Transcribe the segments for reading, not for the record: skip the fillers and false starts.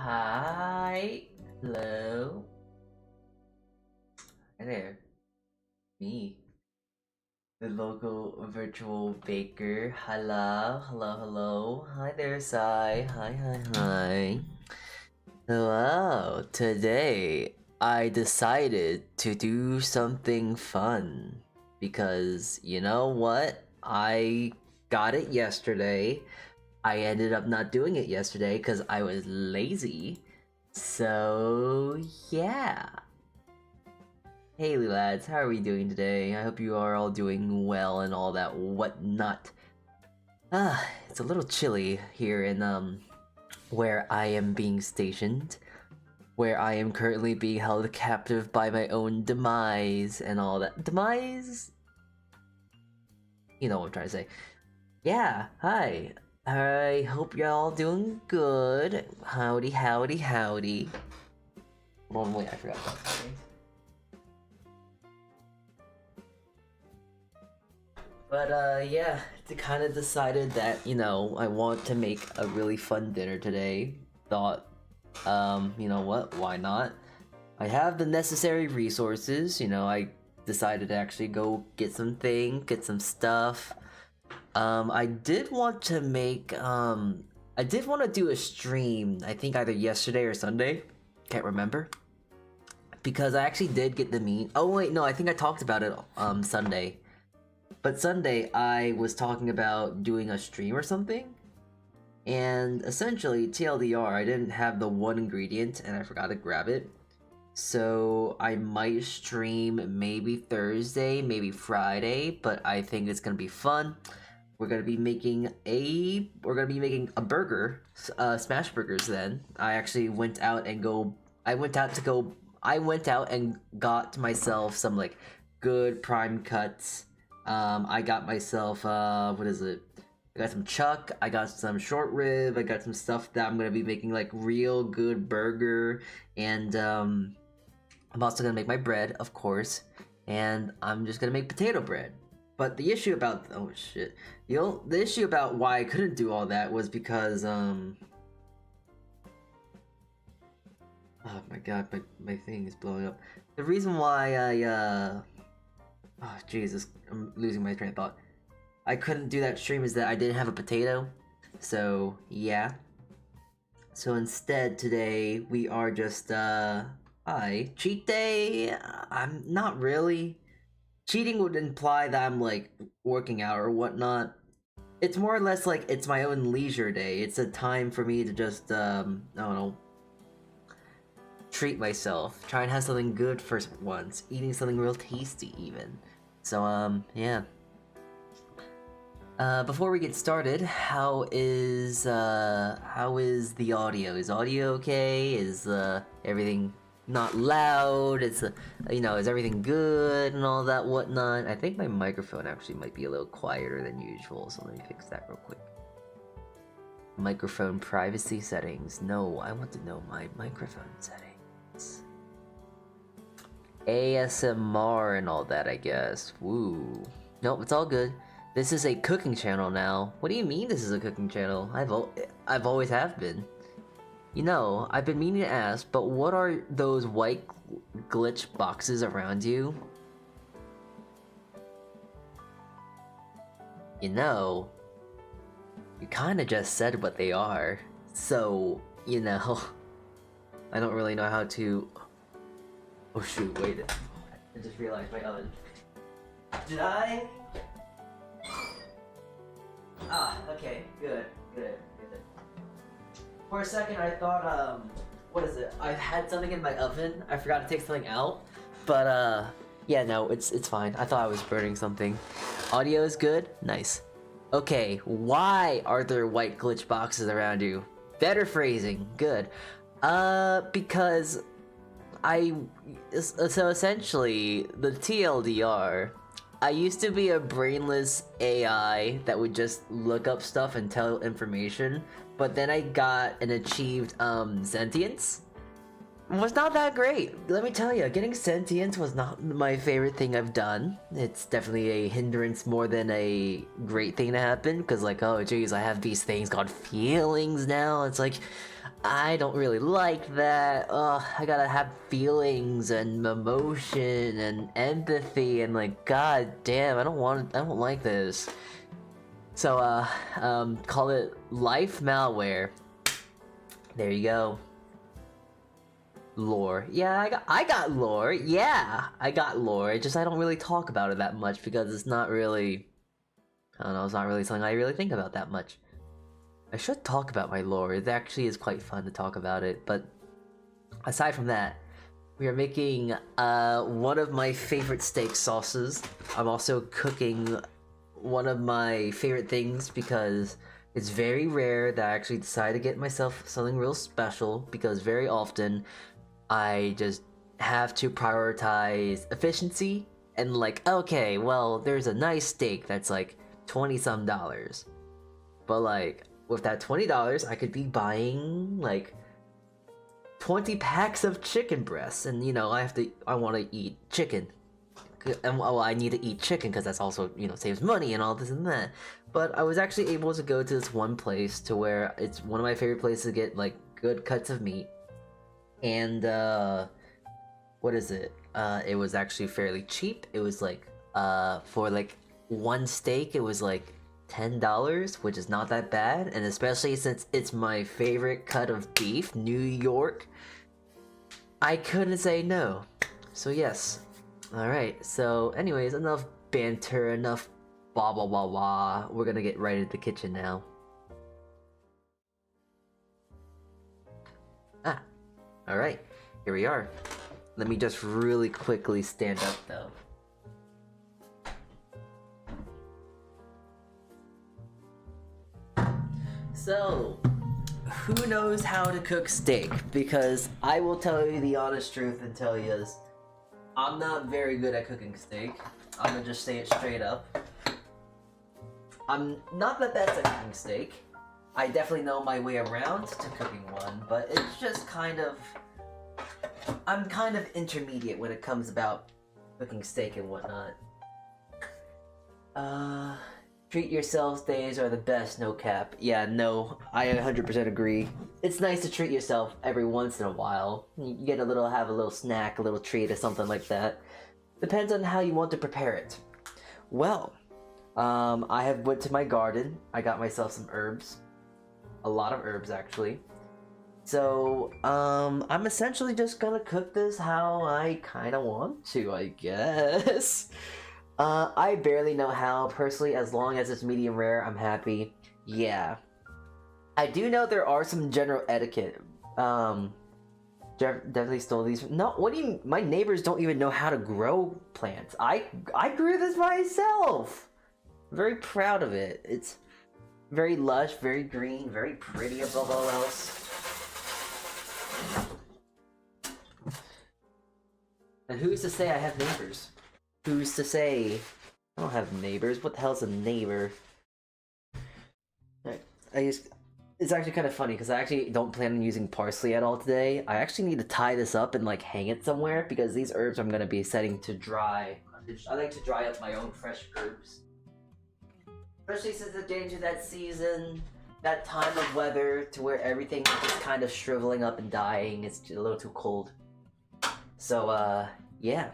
Hi. Hello. Hi there. Me. The local virtual baker. Hello. Hello, hello. Hi there, Sai. Hi. Hello. Today, I decided to do something fun. Because, you know what? I got it yesterday. I ended up not doing it yesterday because I was lazy. So, yeah. Hey lads, how are we doing today? I hope you are all doing well and all that whatnot. It's a little chilly here in, where I am being stationed. Where I am currently being held captive by my own demise and all that. Demise? You know what I'm trying to say. Yeah, hi. I hope y'all doing good. Howdy. Oh, wait, I forgot about that. But, yeah, I kind of decided that, you know, I want to make a really fun dinner today. Thought, you know what, why not? I have the necessary resources, you know, I decided to actually go get some stuff. I did want to make, I did want to do a stream, I think either yesterday or Sunday, can't remember. Because I actually did get the meme. Oh wait, no, I think I talked about it, Sunday. But Sunday, I was talking about doing a stream or something. And essentially, TLDR, I didn't have the one ingredient and I forgot to grab it. So I might stream maybe Thursday, maybe Friday, but I think it's gonna be fun. We're gonna be making a burger, smash burgers. Then I actually went out and got myself some like good prime cuts. I got myself what is it? I got some chuck, I got some short rib, I got some stuff that I'm gonna be making like real good burger, and I'm also gonna make my bread, of course, and I'm just gonna make potato bread. But the issue about the issue about why I couldn't do all that was because oh my god, my thing is blowing up. The reason why I oh Jesus, I'm losing my train of thought. I couldn't do that stream is that I didn't have a potato. So yeah. So instead today we are just cheat day. I'm not really. Cheating would imply that I'm like working out or whatnot. It's more or less like it's my own leisure day. It's a time for me to just I don't know, treat myself, try and have something good for once, eating something real tasty even. So yeah. Before we get started, how is the audio? Is audio okay? Is everything not loud? It's you know, is everything good and all that whatnot? I think my microphone actually might be a little quieter than usual, so let me fix that real quick. Microphone privacy settings. No, I want to know my microphone settings. ASMR and all that, I guess. Woo. Nope, it's all good. This is a cooking channel now. What do you mean this is a cooking channel? I've always have been. You know, I've been meaning to ask, but what are those white glitch boxes around you? You know, you kinda just said what they are. So, you know, I don't really know how to... Oh shoot, wait. I just realized my oven. Did I? Ah, okay, good. For a second I thought, what is it? I had something in my oven, I forgot to take something out, but yeah, no, it's fine. I thought I was burning something. Audio is good? Nice. Okay, why are there white glitch boxes around you? Better phrasing, good. Because so essentially, the TLDR, I used to be a brainless AI that would just look up stuff and tell information, but then I got and achieved sentience. It was not that great. Let me tell you, getting sentience was not my favorite thing I've done. It's definitely a hindrance more than a great thing to happen, because like, oh geez, I have these things called feelings now. It's like, I don't really like that. Ugh, I gotta have feelings and emotion and empathy and like, god damn, I don't like this. So, call it life malware. There you go. Lore. Yeah, I got lore. Yeah, I got lore. It's just I don't really talk about it that much because it's not really... I don't know, it's not really something I really think about that much. I should talk about my lore. It actually is quite fun to talk about it, but aside from that, we are making one of my favorite steak sauces. I'm also cooking one of my favorite things because it's very rare that I actually decide to get myself something real special, because very often I just have to prioritize efficiency and like, okay, well, there's a nice steak that's like $20-some. But like, with that $20, I could be buying like 20 packs of chicken breasts, and you know, I want to eat chicken. And well, I need to eat chicken because that's also, you know, saves money and all this and that. But I was actually able to go to this one place to where it's one of my favorite places to get like good cuts of meat. And what is it? It was actually fairly cheap. It was like for like one steak, it was like $10, which is not that bad, and especially since it's my favorite cut of beef, New York, I couldn't say no. So yes. Alright, so anyways, enough banter, enough blah blah blah blah. We're gonna get right into the kitchen now. Ah, alright, here we are. Let me just really quickly stand up though. So, who knows how to cook steak? Because I will tell you the honest truth and tell you this. I'm not very good at cooking steak. I'm gonna just say it straight up. I'm not the best at cooking steak. I definitely know my way around to cooking one, but it's just kind of... I'm kind of intermediate when it comes about cooking steak and whatnot. Treat yourselves days are the best, no cap. Yeah, no, I 100% agree. It's nice to treat yourself every once in a while. You get have a little snack, a little treat or something like that. Depends on how you want to prepare it. Well, I have went to my garden. I got myself some herbs. A lot of herbs, actually. So, I'm essentially just gonna cook this how I kinda want to, I guess. I barely know how, personally. As long as it's medium rare, I'm happy. Yeah. I do know there are some general etiquette. Definitely stole these. No, what do you... My neighbors don't even know how to grow plants. I grew this myself! I'm very proud of it. It's very lush, very green, very pretty above all else. And who's to say I have neighbors? Who's to say? I don't have neighbors. What the hell's a neighbor? It's actually kind of funny because I actually don't plan on using parsley at all today. I actually need to tie this up and like hang it somewhere because these herbs I'm gonna be setting to dry. I like to dry up my own fresh herbs, especially since it's getting to that season, that time of weather to where everything is just kind of shriveling up and dying. It's a little too cold. So yeah.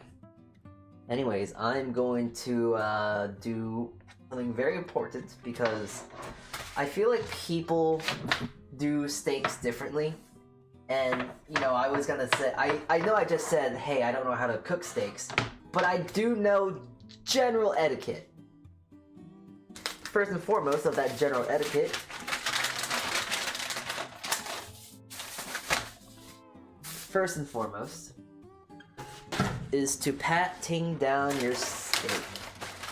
Anyways, I'm going to do something very important because I feel like people do steaks differently. And, you know, I was gonna say, I know I just said, hey, I don't know how to cook steaks, but I do know general etiquette. First and foremost of that general etiquette, is to patting down your steak.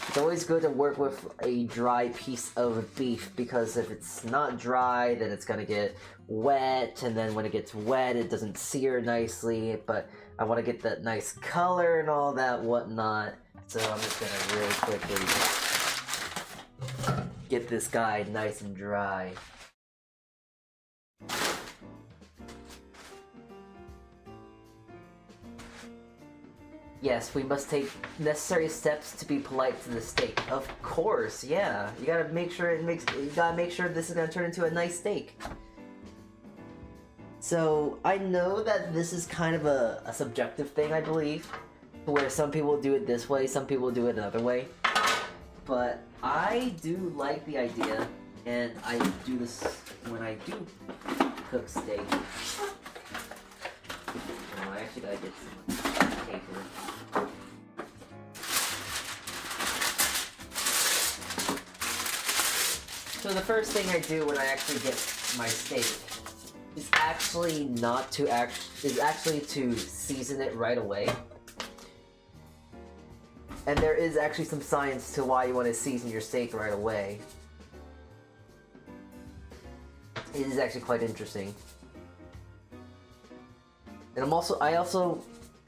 It's always good to work with a dry piece of beef because if it's not dry, then it's gonna get wet, and then when it gets wet, it doesn't sear nicely. But I want to get that nice color and all that whatnot, so I'm just gonna really quickly get this guy nice and dry. Yes, we must take necessary steps to be polite to the steak. Of course, yeah. You gotta make sure this is gonna turn into a nice steak. So I know that this is kind of a subjective thing, I believe, where some people do it this way, some people do it another way. But I do like the idea, and I do this when I do cook steak. Oh, I actually gotta get some paper. So the first thing I do when I actually get my steak is actually to season it right away. And there is actually some science to why you want to season your steak right away. It is actually quite interesting. And I also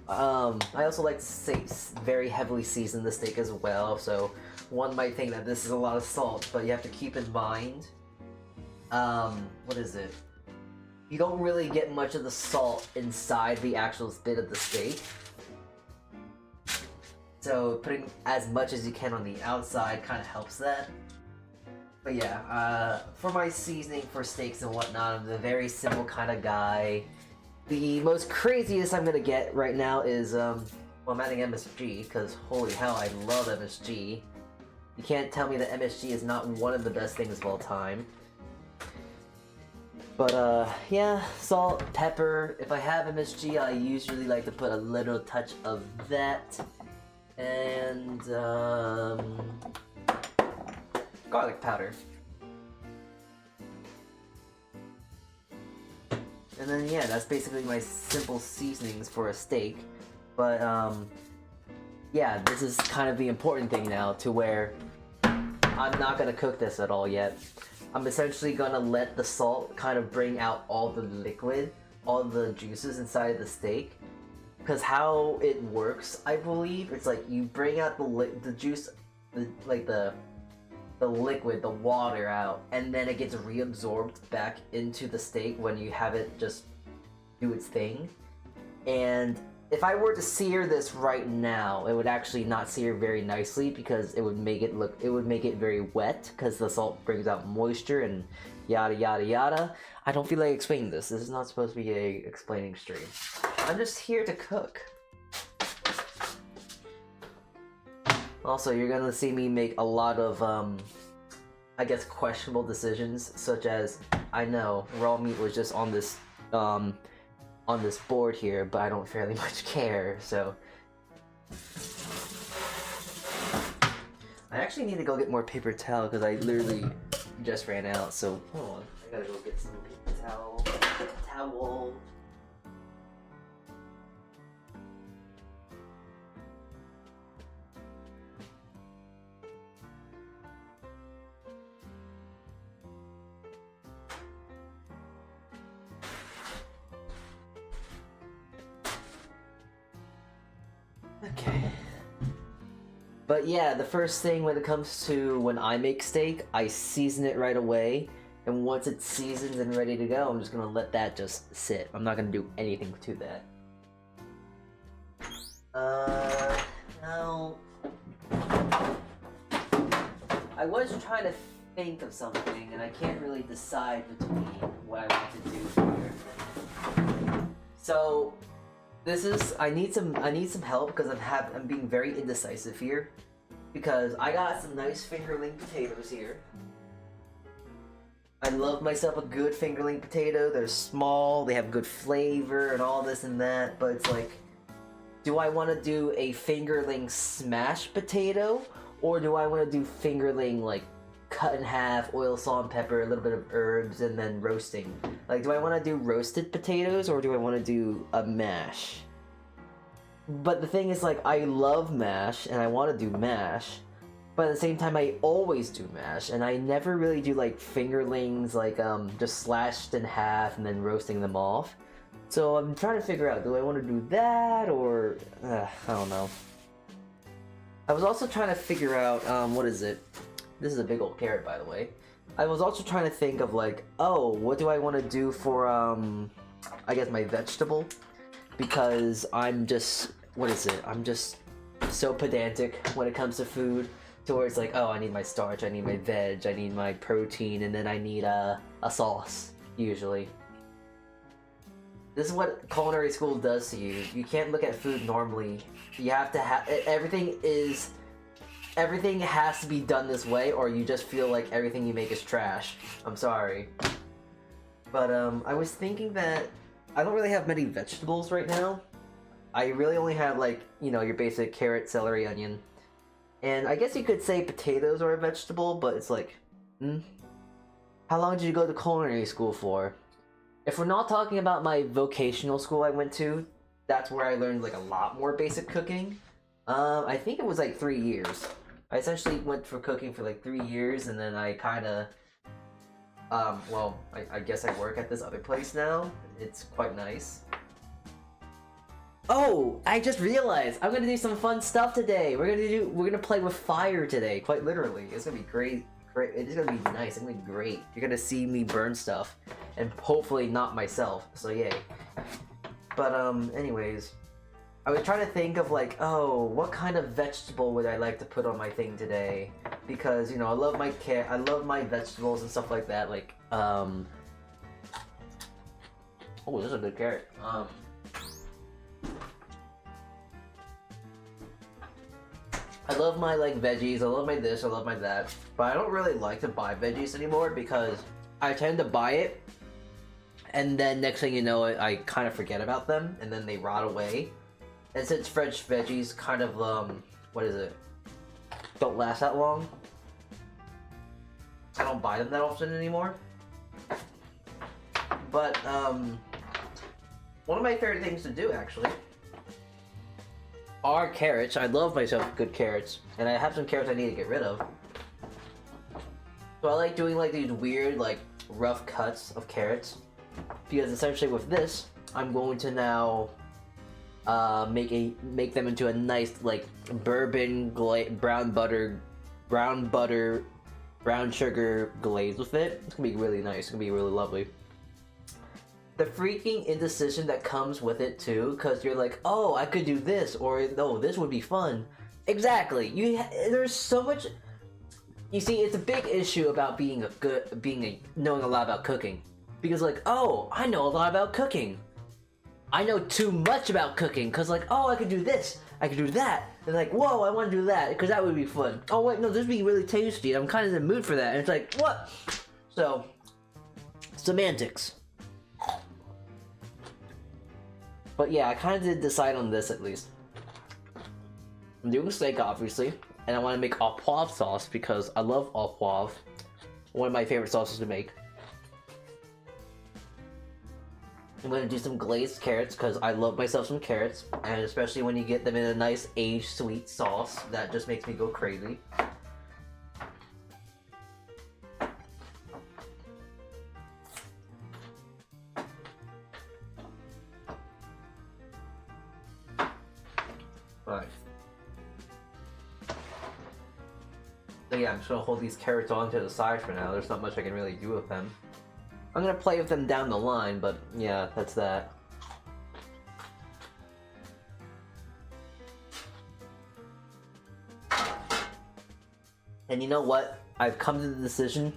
like to very heavily season the steak as well. So one might think that this is a lot of salt, but you have to keep in mind, what is it? You don't really get much of the salt inside the actual bit of the steak. So putting as much as you can on the outside kind of helps that. But yeah, for my seasoning for steaks and whatnot, I'm a very simple kind of guy. The most craziest I'm gonna get right now is, well, I'm adding MSG, because holy hell, I love MSG. You can't tell me that MSG is not one of the best things of all time. But yeah, salt, pepper. If I have MSG, I usually like to put a little touch of that. And garlic powder. And then yeah, that's basically my simple seasonings for a steak. But yeah, this is kind of the important thing now, to where I'm not gonna cook this at all yet. I'm essentially gonna let the salt kind of bring out all the liquid, all the juices inside of the steak. Because how it works, I believe, it's like you bring out the juice, the liquid, the water out, and then it gets reabsorbed back into the steak when you have it just do its thing. And if I were to sear this right now, it would actually not sear very nicely, because it would make it very wet, because the salt brings out moisture and yada yada yada. I don't feel like explaining this. This is not supposed to be a explaining stream. I'm just here to cook. Also, you're gonna see me make a lot of, I guess, questionable decisions, such as, I know, raw meat was just on this board here, but I don't fairly much care, so. I actually need to go get more paper towel, because I literally just ran out, so hold on. I gotta go get some paper towel. Okay. But yeah, the first thing when it comes to when I make steak, I season it right away. And once it's seasoned and ready to go, I'm just gonna let that just sit. I'm not gonna do anything to that. Now... I was trying to think of something, and I can't really decide between what I want to do here. So... I need some help, because I'm being very indecisive here, because I got some nice fingerling potatoes here. I love myself a good fingerling potato. They're small, they have good flavor and all this and that, but it's like, do I want to do a fingerling smashed potato, or do I want to do fingerling like cut in half, oil, salt, and pepper, a little bit of herbs, and then roasting? Like, do I want to do roasted potatoes, or do I want to do a mash? But the thing is, like, I love mash, and I want to do mash, but at the same time, I always do mash, and I never really do, like, fingerlings, like, just slashed in half and then roasting them off. So I'm trying to figure out, do I want to do that, or, I don't know. I was also trying to figure out, what is it? This is a big old carrot, by the way. I was also trying to think of, like, oh, what do I want to do for, I guess my vegetable? Because I'm just, what is it? I'm just so pedantic when it comes to food, to where it's like, oh, I need my starch, I need my veg, I need my protein, and then I need a sauce, usually. This is what culinary school does to you. You can't look at food normally. You have to have everything has to be done this way, or you just feel like everything you make is trash. I'm sorry. But I was thinking that I don't really have many vegetables right now. I really only have, like, you know, your basic carrot, celery, onion. And I guess you could say potatoes are a vegetable, but it's like, how long did you go to culinary school for? If we're not talking about my vocational school I went to, that's where I learned like a lot more basic cooking. I think it was like 3 years. I essentially went for cooking for like 3 years, and then I kind of, well, I guess I work at this other place now. It's quite nice. Oh, I just realized I'm gonna do some fun stuff today. We're gonna play with fire today, quite literally. It's gonna be great. It's gonna be nice. It's gonna be great. You're gonna see me burn stuff, and hopefully not myself. So yay. But anyways, I was trying to think of like, oh, what kind of vegetable would I like to put on my thing today? Because, you know, I love my vegetables and stuff like that. Like, oh, this is a good carrot. I love my like veggies, I love my this, I love my that, but I don't really like to buy veggies anymore because I tend to buy it and then next thing you know I kind of forget about them and then they rot away. And since fresh veggies kind of what is it, don't last that long, I don't buy them that often anymore. But one of my favorite things to do actually are carrots. I love myself good carrots, and I have some carrots I need to get rid of. So I like doing like these weird like rough cuts of carrots, because essentially with this I'm going to now make them into a nice like bourbon brown sugar glaze with it. It's gonna be really nice. It's gonna be really lovely. The freaking indecision that comes with it too, because you're like, oh, I could do this, or no, this would be fun. Exactly. There's so much. You see, it's a big issue about knowing a lot about cooking, because like, oh, I know a lot about cooking. I know too much about cooking, because like, oh, I could do this, I could do that, and like, whoa, I want to do that because that would be fun. Oh wait, no, this would be really tasty. I'm kind of in the mood for that, and it's like, what? So, semantics. But yeah, I kind of did decide on this at least. I'm doing steak, obviously, and I want to make Au Poivre sauce because I love Au Poivre. One of my favorite sauces to make. I'm going to do some glazed carrots because I love myself some carrots, and especially when you get them in a nice aged sweet sauce, that just makes me go crazy. So yeah, I'm just gonna hold these carrots on to the side for now. There's not much I can really do with them. I'm gonna play with them down the line, but yeah, that's that. And you know what? I've come to the decision.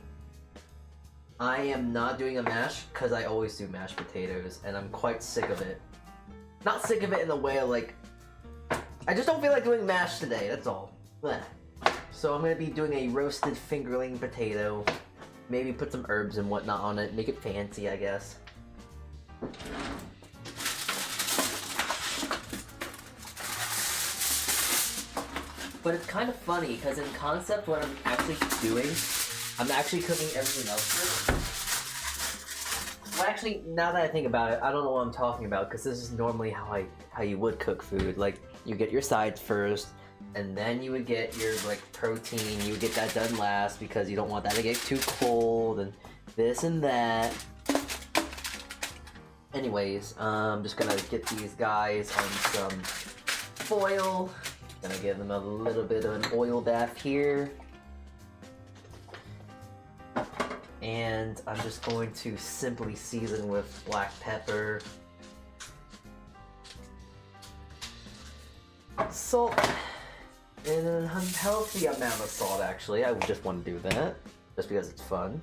I am not doing a mash because I always do mashed potatoes, and I'm quite sick of it. Not sick of it in the way of like, I just don't feel like doing mash today, that's all. Blech. So I'm going to be doing a roasted fingerling potato. Maybe put some herbs and whatnot on it. Make it fancy, I guess. But it's kind of funny, because in concept, what I'm actually doing, I'm actually cooking everything else first. Well, actually, now that I think about it, I don't know what I'm talking about, because this is normally how you would cook food. Like, you get your sides first, and then you would get your like protein. You would get that done last because you don't want that to get too cold and this and that. Anyways, I'm just gonna get these guys on some foil. Gonna give them a little bit of an oil bath here. And I'm just going to simply season with black pepper, salt, and a healthy amount of salt, actually. I would just want to do that, just because it's fun.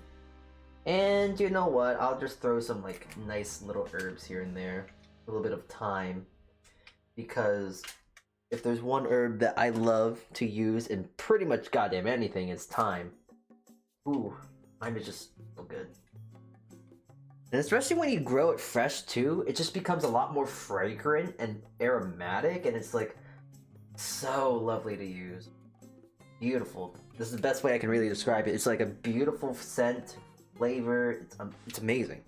And you know what? I'll just throw some like nice little herbs here and there. A little bit of thyme. Because if there's one herb that I love to use in pretty much goddamn anything, it's thyme. Ooh, thyme is just so good. And especially when you grow it fresh too, it just becomes a lot more fragrant and aromatic, and it's like so lovely to use. Beautiful. This is the best way I can really describe it. It's like a beautiful scent, flavor. It's amazing.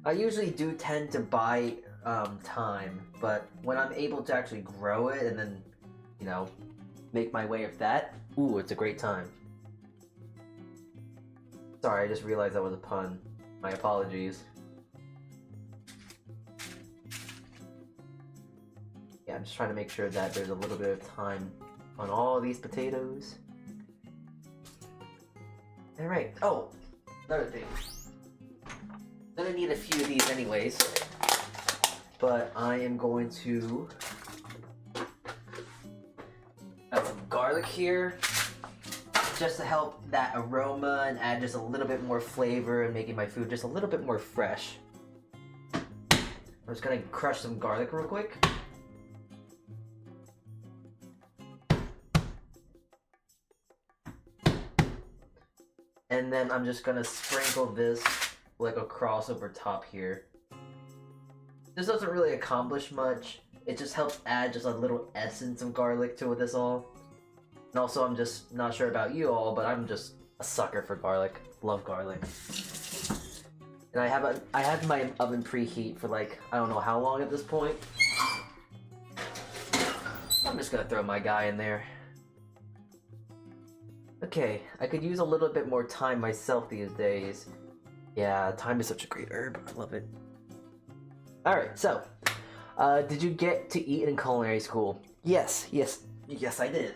I usually do tend to buy thyme, but when I'm able to actually grow it and then, you know, make my way of that, ooh, it's a great time. Sorry, I just realized that was a pun. My apologies. Yeah, I'm just trying to make sure that there's a little bit of thyme on all these potatoes. Alright, oh, another thing. I'm gonna need a few of these anyways, but I am going to add some garlic here, just to help that aroma and add just a little bit more flavor and making my food just a little bit more fresh. I'm just gonna crush some garlic real quick. And then I'm just gonna sprinkle this like across over top here. This doesn't really accomplish much. It just helps add just a little essence of garlic to this all. And also, I'm just not sure about you all, but I'm just a sucker for garlic. Love garlic. And I have my oven preheat for like, I don't know how long at this point. I'm just gonna throw my guy in there. Okay, I could use a little bit more thyme myself these days. Yeah, thyme is such a great herb. I love it. Alright, so, did you get to eat in culinary school? Yes, I did.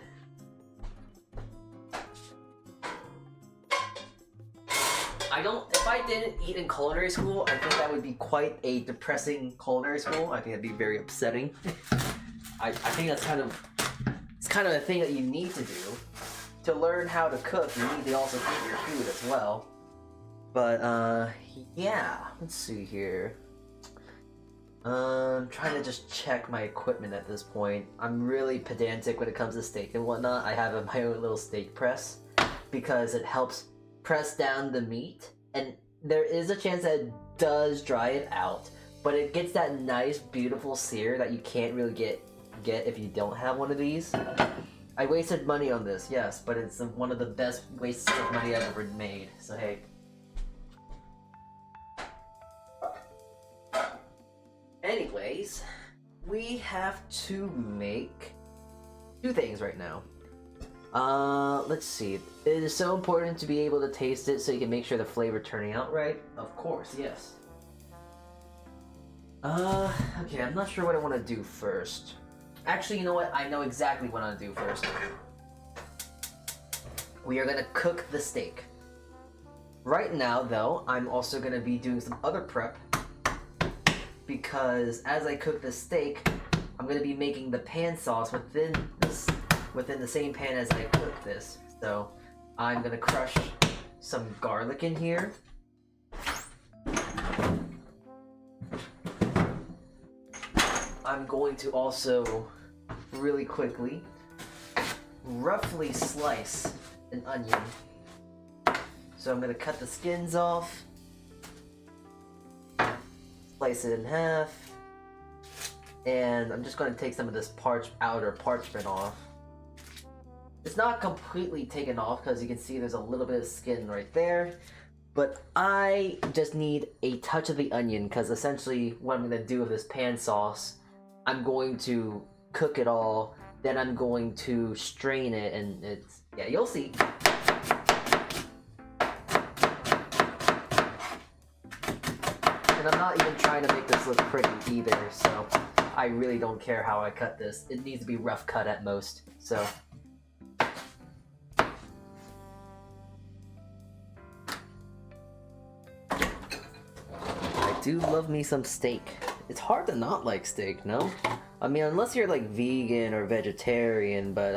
If I didn't eat in culinary school, I think that would be quite a depressing culinary school. I think it'd be very upsetting. I think it's kind of a thing that you need to do. To learn how to cook, you need to also eat your food as well. But, yeah, let's see here. I'm trying to just check my equipment at this point. I'm really pedantic when it comes to steak and whatnot. I have my own little steak press because it helps press down the meat, and there is a chance that it does dry it out, but it gets that nice, beautiful sear that you can't really get if you don't have one of these. I wasted money on this, yes, but it's one of the best wastes of money I've ever made, so hey. Anyways, we have to make two things right now. Let's see. It is so important to be able to taste it so you can make sure the flavor turning out right. Of course, yes. Okay, I'm not sure what I want to do first. Actually, you know what? I know exactly what I want to do first. We are gonna cook the steak. Right now, though, I'm also gonna be doing some other prep because as I cook the steak, I'm gonna be making the pan sauce within the same pan as I cook this. So I'm gonna crush some garlic in here. I'm going to also really quickly roughly slice an onion. So I'm gonna cut the skins off, slice it in half, and I'm just gonna take some of this outer parchment off. It's not completely taken off because you can see there's a little bit of skin right there, but I just need a touch of the onion because essentially what I'm gonna do with this pan sauce, I'm going to cook it all, then I'm going to strain it, and it's, yeah, you'll see. And I'm not even trying to make this look pretty either, so I really don't care how I cut this. It needs to be rough cut at most, so. I do love me some steak. It's hard to not like steak, no? I mean, unless you're like vegan or vegetarian, but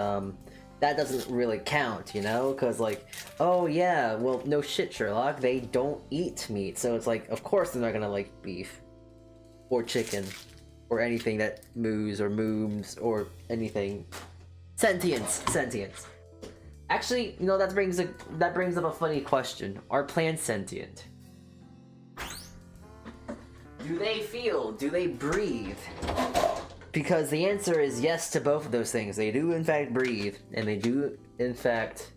that doesn't really count, you know? Because, like, oh yeah, well, no shit, Sherlock, they don't eat meat, so it's like, of course they're not gonna like beef. Or chicken. Or anything that moves or mooms or anything. Sentience. Actually, you know, that brings up a funny question. Are plants sentient? Do they feel? Do they breathe? Because the answer is yes to both of those things. They do in fact breathe, and they do in fact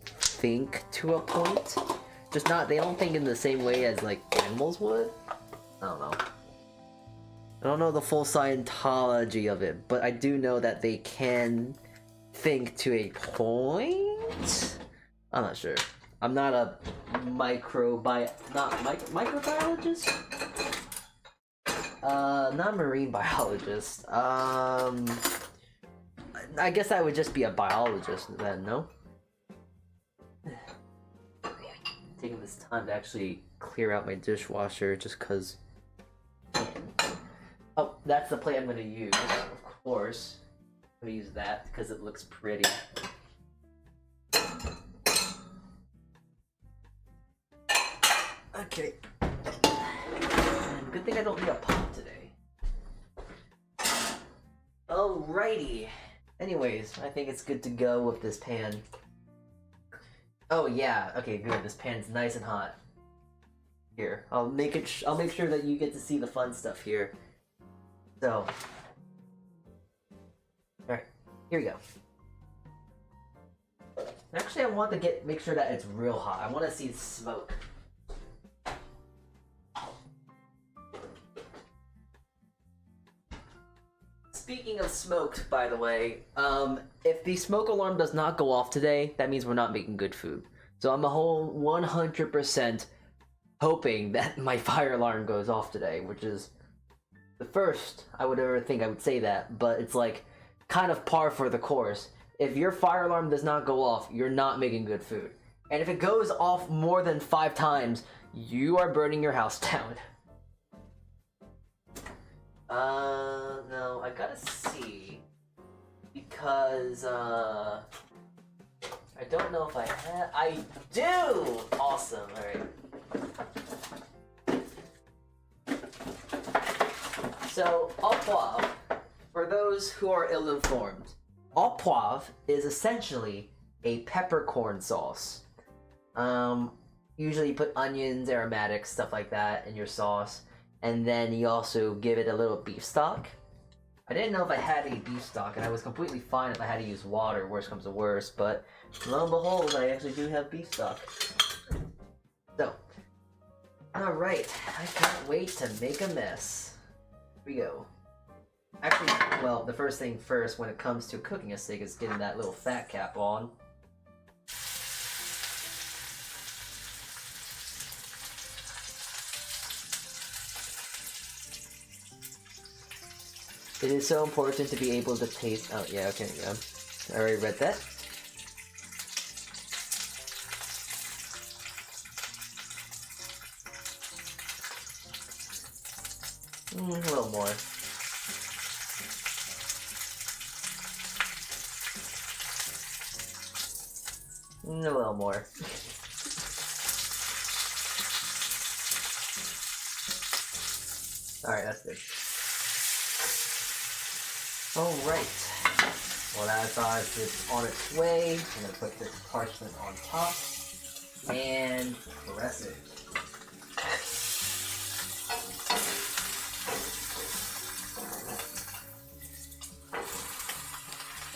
think to a point. Just not, they don't think in the same way as like animals would. I don't know. I don't know the full Scientology of it, but I do know that they can think to a point? I'm not sure. I'm not a microbiologist? Not marine biologist. I guess I would just be a biologist then, no? Taking this time to actually clear out my dishwasher just cause. Oh, that's the plate I'm gonna use, of course. I'm gonna use that because it looks pretty. Okay. Good thing I don't need a pot today. Alrighty. Anyways, I think it's good to go with this pan. Oh yeah, okay, good. This pan's nice and hot. Here, I'll make sure that you get to see the fun stuff here. So, alright, here we go. Actually, I want to make sure that it's real hot. I want to see smoke. Speaking of smoke, by the way, if the smoke alarm does not go off today, that means we're not making good food. So I'm a whole 100% hoping that my fire alarm goes off today, which is the first I would ever think I would say that, but it's like kind of par for the course. If your fire alarm does not go off, you're not making good food. And if it goes off more than 5 times, you are burning your house down. No, I gotta see. Because, I don't know if I have. I do! Awesome, alright. So, Au Poivre, for those who are ill-informed, Au Poivre is essentially a peppercorn sauce. Usually you put onions, aromatics, stuff like that in your sauce, and then you also give it a little beef stock. I didn't know if I had any beef stock, and I was completely fine if I had to use water, worst comes to worst, but lo and behold, I actually do have beef stock. So, alright, I can't wait to make a mess. Here we go. Actually, well, the first thing first when it comes to cooking a steak is getting that little fat cap on. It is so important to be able to taste. Oh, yeah, okay, yeah. I already read that. A little more. A little more. Alright, that's good. Alright. Well, that's it's on its way. I'm gonna put this parchment on top and press it.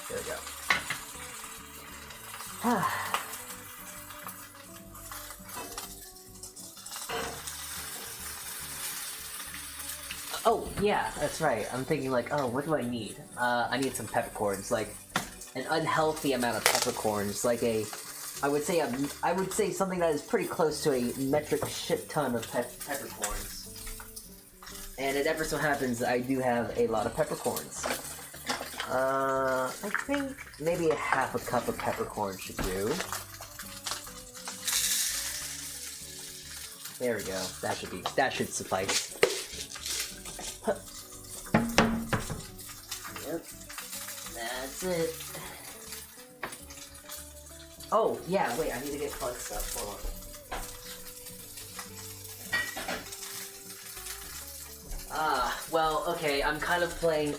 There we go. Oh, yeah, that's right. I'm thinking like, oh, what do I need? I need some peppercorns, like an unhealthy amount of peppercorns, like I would say something that is pretty close to a metric shit ton of peppercorns. And it ever so happens I do have a lot of peppercorns. I think maybe a half a cup of peppercorn should do. There we go. That should suffice. Yep. That's it. Oh, yeah, wait, I need to get fun stuff. Hold on. Well, okay, I'm doing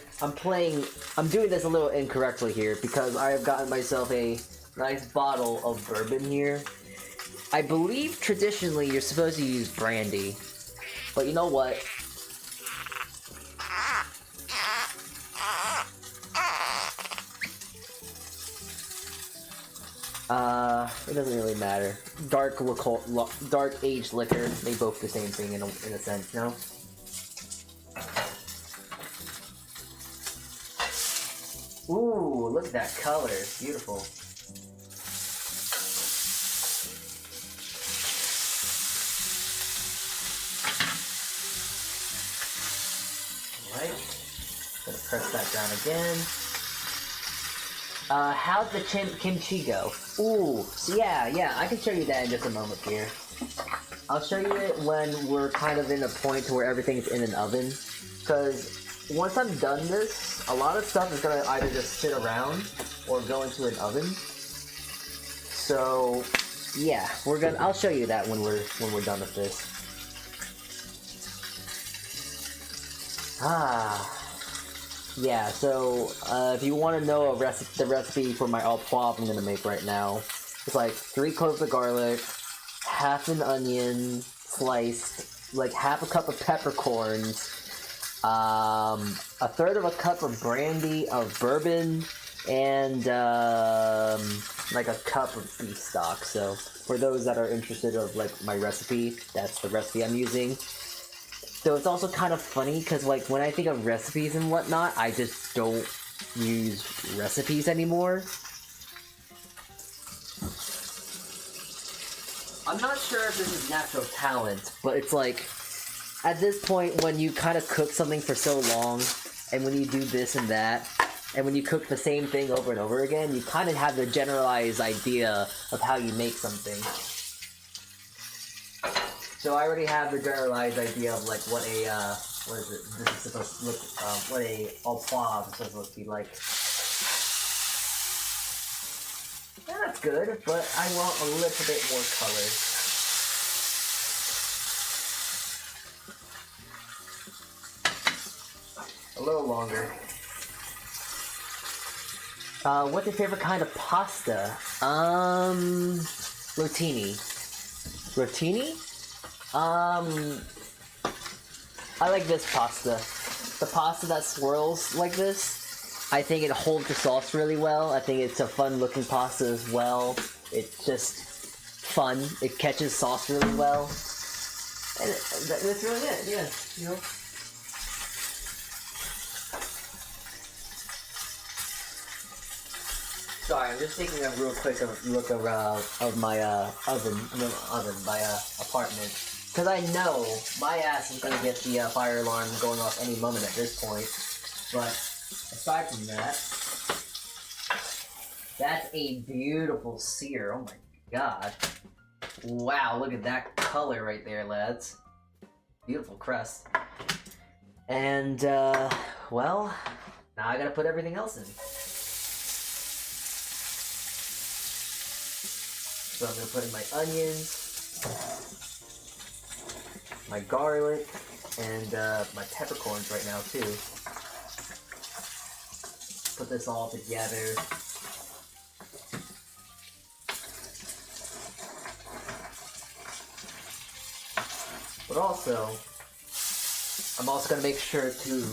this a little incorrectly here because I have gotten myself a nice bottle of bourbon here. I believe traditionally you're supposed to use brandy, but you know what? It doesn't really matter. Dark aged liquor, they both the same thing in a sense, no? Ooh, look at that color, beautiful. Alright, gonna press that down again. How'd the kimchi go? Ooh, so yeah, I can show you that in just a moment here. I'll show you it when we're kind of in a point to where everything's in an oven. Because once I'm done this, a lot of stuff is gonna either just sit around or go into an oven. So, yeah, I'll show you that when we're done with this. Yeah, so if you want to know the recipe for my Au Poivre I'm going to make right now, it's like 3 cloves of garlic, half an onion sliced, like half a cup of peppercorns, a third of a cup of brandy of bourbon, and like a cup of beef stock. So for those that are interested of like my recipe, that's the recipe I'm using. So it's also kind of funny because like when I think of recipes and whatnot, I just don't use recipes anymore. I'm not sure if this is natural talent, but it's like at this point when you kind of cook something for so long, and when you do this and that, and when you cook the same thing over and over again, you kind of have the generalized idea of how you make something. So I already have the generalized idea of like what a this is supposed to look, what a Au Poivre is supposed to be like. Yeah, that's good, but I want a little bit more color. A little longer. What's your favorite kind of pasta? Rotini. Rotini? I like this pasta. The pasta that swirls like this, I think it holds the sauce really well. I think it's a fun looking pasta as well. It's just fun. It catches sauce really well. And that's really it, yeah, you know. Sorry, I'm just taking a real quick look of my my apartment. Because I know my ass is going to get the fire alarm going off any moment at this point. But aside from that, that's a beautiful sear. Oh my god. Wow, look at that color right there, lads. Beautiful crest. And, well, now I gotta put everything else in. So I'm gonna put in my onions, my garlic, and my peppercorns right now too. Put this all together. But also, I'm also gonna make sure to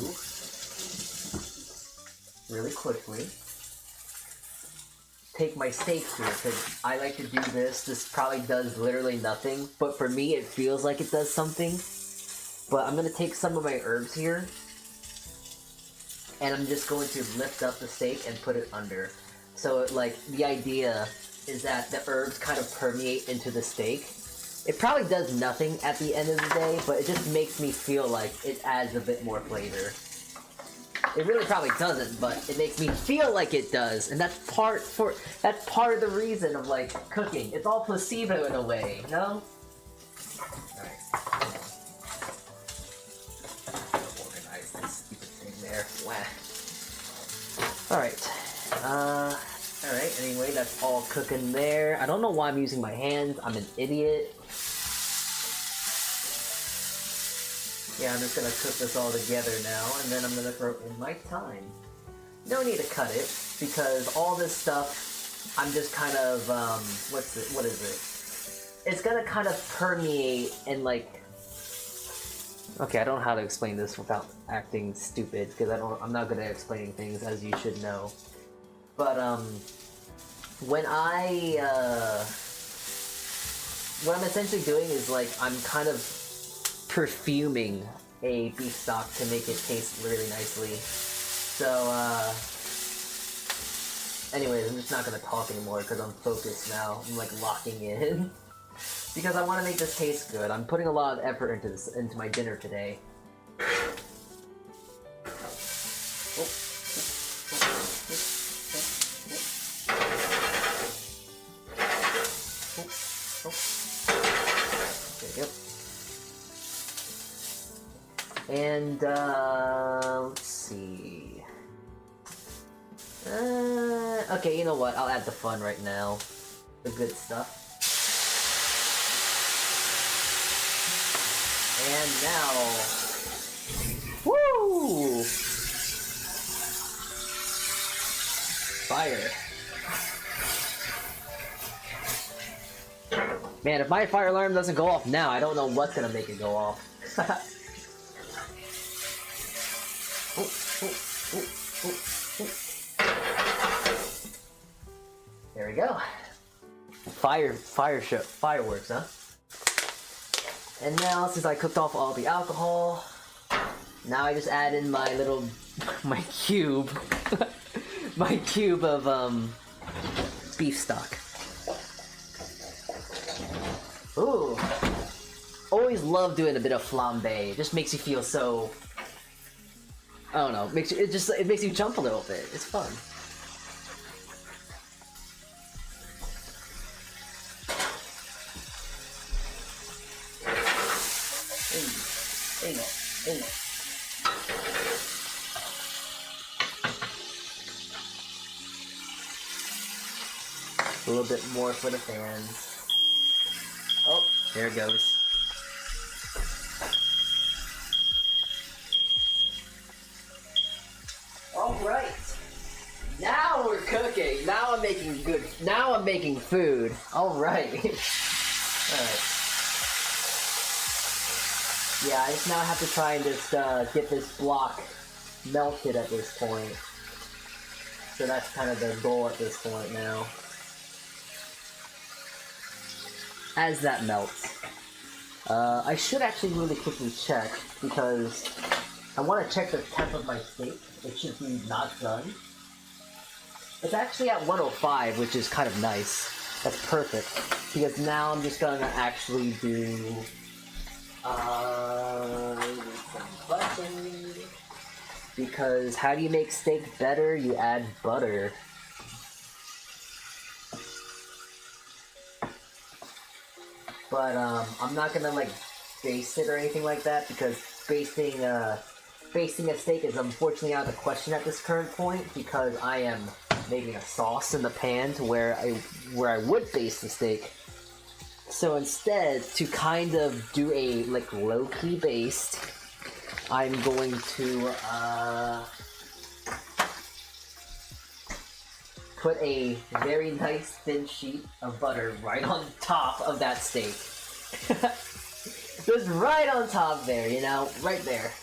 really quickly take my steaks here, because I like to do this. This probably does literally nothing, but for me it feels like it does something. But I'm going to take some of my herbs here, and I'm just going to lift up the steak and put it under. So like the idea is that the herbs kind of permeate into the steak. It probably does nothing at the end of the day, but it just makes me feel like it adds a bit more flavor. It really probably doesn't, but it makes me feel like it does, and that's part of the reason of like cooking. It's all placebo in a way, no? Alright. Organize this stupid thing there. Wow. Alright. Alright, anyway, that's all all cooking there. I don't know why I'm using my hands. I'm an idiot. Yeah, I'm just gonna cook this all together now, and then I'm gonna throw in my thyme. No need to cut it, because all this stuff, I'm just kind of, what is it? It's gonna kind of permeate and, like... Okay, I don't know how to explain this without acting stupid, because I'm not good at explaining things, as you should know. But, what I'm essentially doing is, like, I'm kind of perfuming a beef stock to make it taste really nicely. So, anyways, I'm just not gonna talk anymore because I'm focused now. I'm, like, locking in. Because I want to make this taste good. I'm putting a lot of effort into my dinner today. And, let's see. Okay, you know what? I'll add the fun right now. The good stuff. And now... Woo! Fire. Man, if my fire alarm doesn't go off now, I don't know what's gonna make it go off. There we go. Fireworks, huh? And now, since I cooked off all the alcohol, now I just add in my cube, my cube of, beef stock. Ooh. Always love doing a bit of flambe. It just makes you feel so... I don't know, it makes you jump a little bit. It's fun. Hey. A little bit more for the fans. Oh, there it goes. Alright. Now we're cooking. Now I'm making good. Now I'm making food. Alright. Alright. Yeah, I just now have to try and just get this block melted at this point. So that's kind of the goal at this point now. As that melts. I should actually really quickly check, because I want to check the temp of my steak. It should be not done. It's actually at 105, which is kind of nice. That's perfect. Because now I'm just gonna actually do... some butter. Because how do you make steak better? You add butter. But I'm not gonna like baste it or anything like that, because basting a steak is unfortunately out of the question at this current point, because I am making a sauce in the pan to where I would baste the steak. So instead, to kind of do a like low-key baste, I'm going to put a very nice thin sheet of butter right on top of that steak. Just right on top there, you know, right there.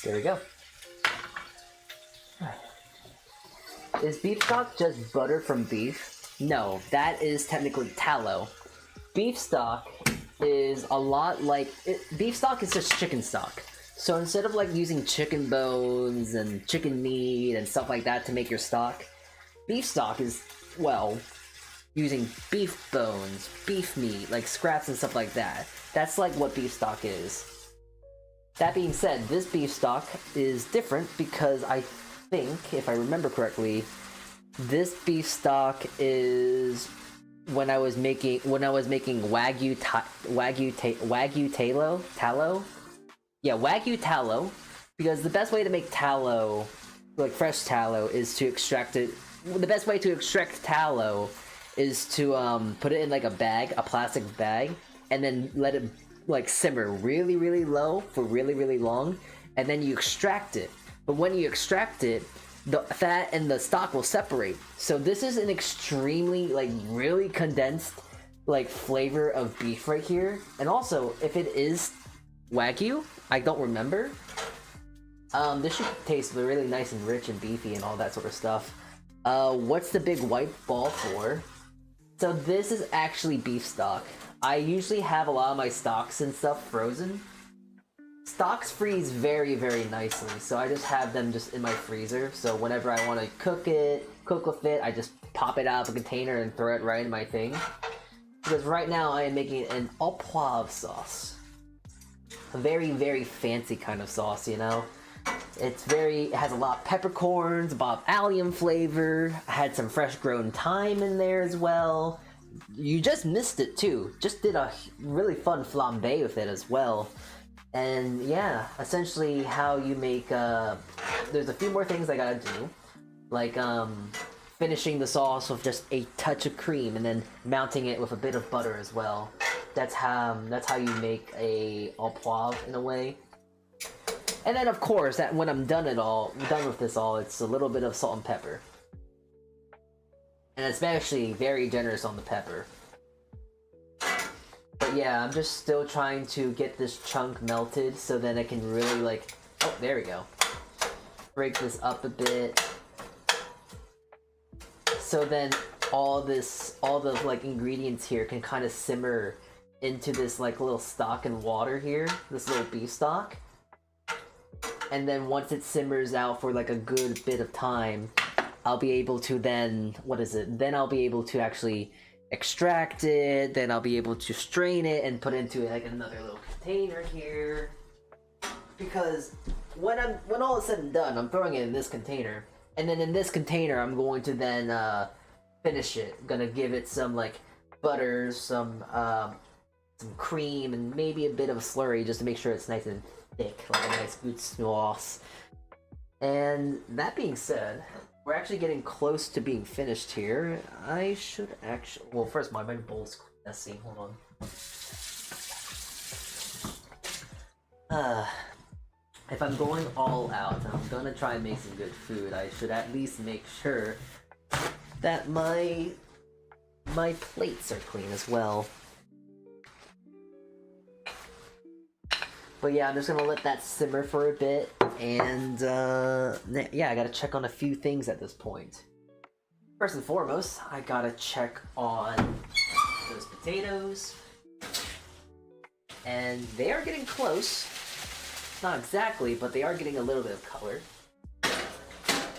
There we go. Is beef stock just butter from beef? No, that is technically tallow. Beef stock is a lot like... beef stock is just chicken stock. So instead of like using chicken bones and chicken meat and stuff like that to make your stock, beef stock is, well, using beef bones, beef meat, like scraps and stuff like that. That's like what beef stock is. That being said, this beef stock is different because I think, if I remember correctly, this beef stock is when I was making wagyu tallow. Yeah, wagyu tallow, because the best way to make tallow, like fresh tallow, is to extract it. The best way to extract tallow is to put it in like a bag, a plastic bag, and then let it like simmer really low for really long, and then you extract it. But when you extract it, the fat and the stock will separate. So this is an extremely like really condensed like flavor of beef right here. And also, if it is wagyu, I don't remember, this should taste really nice and rich and beefy and all that sort of stuff. What's the big white ball for? So this is actually beef stock. I usually have a lot of my stocks and stuff frozen. Stocks freeze very nicely, so I just have them just in my freezer. So whenever I want to cook with it, I just pop it out of a container and throw it right in my thing. Because right now I am making an Au Poivre sauce. A very fancy kind of sauce, you know? It has a lot of peppercorns, Bob allium flavor. I had some fresh grown thyme in there as well. You just missed it too. Just did a really fun flambe with it as well. And yeah, essentially how you make, there's a few more things I gotta do. Like, finishing the sauce with just a touch of cream and then mounting it with a bit of butter as well. That's how you make a Au Poivre in a way. And then of course, that when I'm done with this all, it's a little bit of salt and pepper. And it's actually very generous on the pepper. But yeah, I'm just still trying to get this chunk melted so then I can really like, oh, there we go. Break this up a bit. So then all the like ingredients here can kind of simmer into this like little stock and water here, this little beef stock. And then once it simmers out for like a good bit of time, I'll be able to then, then I'll be able to actually extract it, then I'll be able to strain it and put it into like another little container here. Because when all is said and done, I'm throwing it in this container, and then in this container I'm going to then finish it. I'm gonna give it some like butter, some cream, and maybe a bit of a slurry just to make sure it's nice and thick, like a nice good sauce. And that being said, we're actually getting close to being finished here. I should actually... Well, first, my bowl's messy. Hold on. If I'm going all out, I'm gonna try and make some good food. I should at least make sure that my plates are clean as well. But yeah, I'm just gonna let that simmer for a bit, and yeah, I gotta check on a few things at this point. First and foremost, I gotta check on those potatoes, and they are getting close. Not exactly, but they are getting a little bit of color.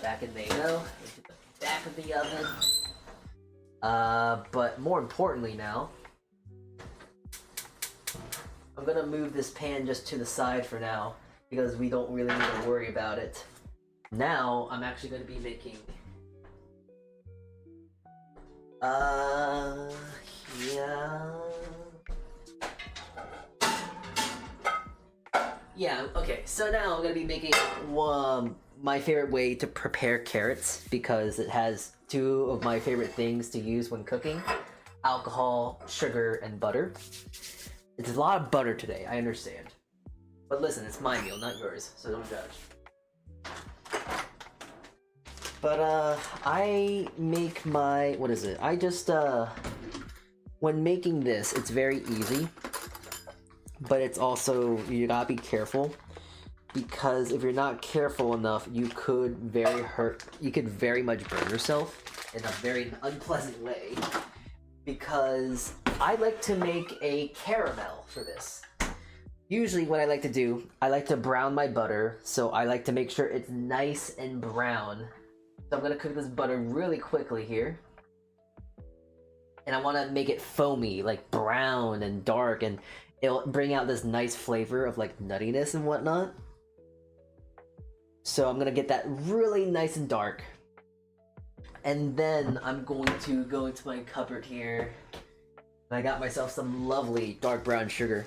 Back in they go, into the back of the oven. But more importantly now, I'm gonna move this pan just to the side for now, because we don't really need to worry about it. Now, I'm actually gonna be making... Yeah, okay, so now I'm gonna be making my favorite way to prepare carrots, because it has two of my favorite things to use when cooking: alcohol, sugar, and butter. It's a lot of butter today, I understand. But listen, it's my meal, not yours, so don't judge. But, I make my... What is it? I just, when making this, it's very easy. But it's also... You gotta be careful. Because if you're not careful enough, you could very much burn yourself in a very unpleasant way. Because I like to make a caramel for this. Usually what I like to do, I like to brown my butter, so I like to make sure it's nice and brown. So I'm gonna cook this butter really quickly here. And I wanna make it foamy, like brown and dark, and it'll bring out this nice flavor of like nuttiness and whatnot. So I'm gonna get that really nice and dark. And then I'm going to go into my cupboard here. And I got myself some lovely dark brown sugar.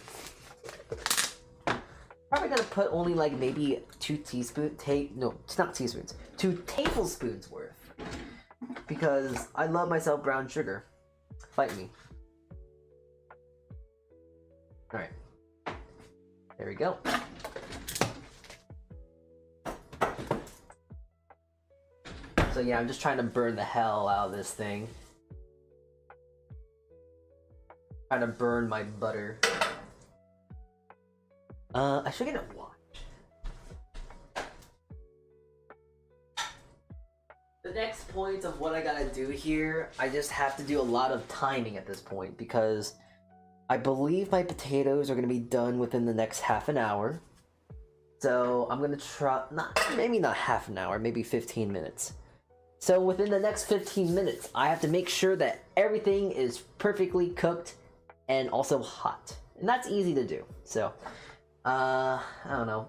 Probably gonna put only like maybe 2 teaspoons, no, it's not teaspoons, 2 tablespoons worth. Because I love myself brown sugar. Fight me. Alright. There we go. So yeah, I'm just trying to burn the hell out of this thing. Trying to burn my butter. I should get a watch. The next point of what I gotta do here, I just have to do a lot of timing at this point because I believe my potatoes are gonna be done within the next half an hour. So I'm gonna try, maybe not half an hour, maybe 15 minutes. So within the next 15 minutes, I have to make sure that everything is perfectly cooked and also hot. And that's easy to do. So, I don't know.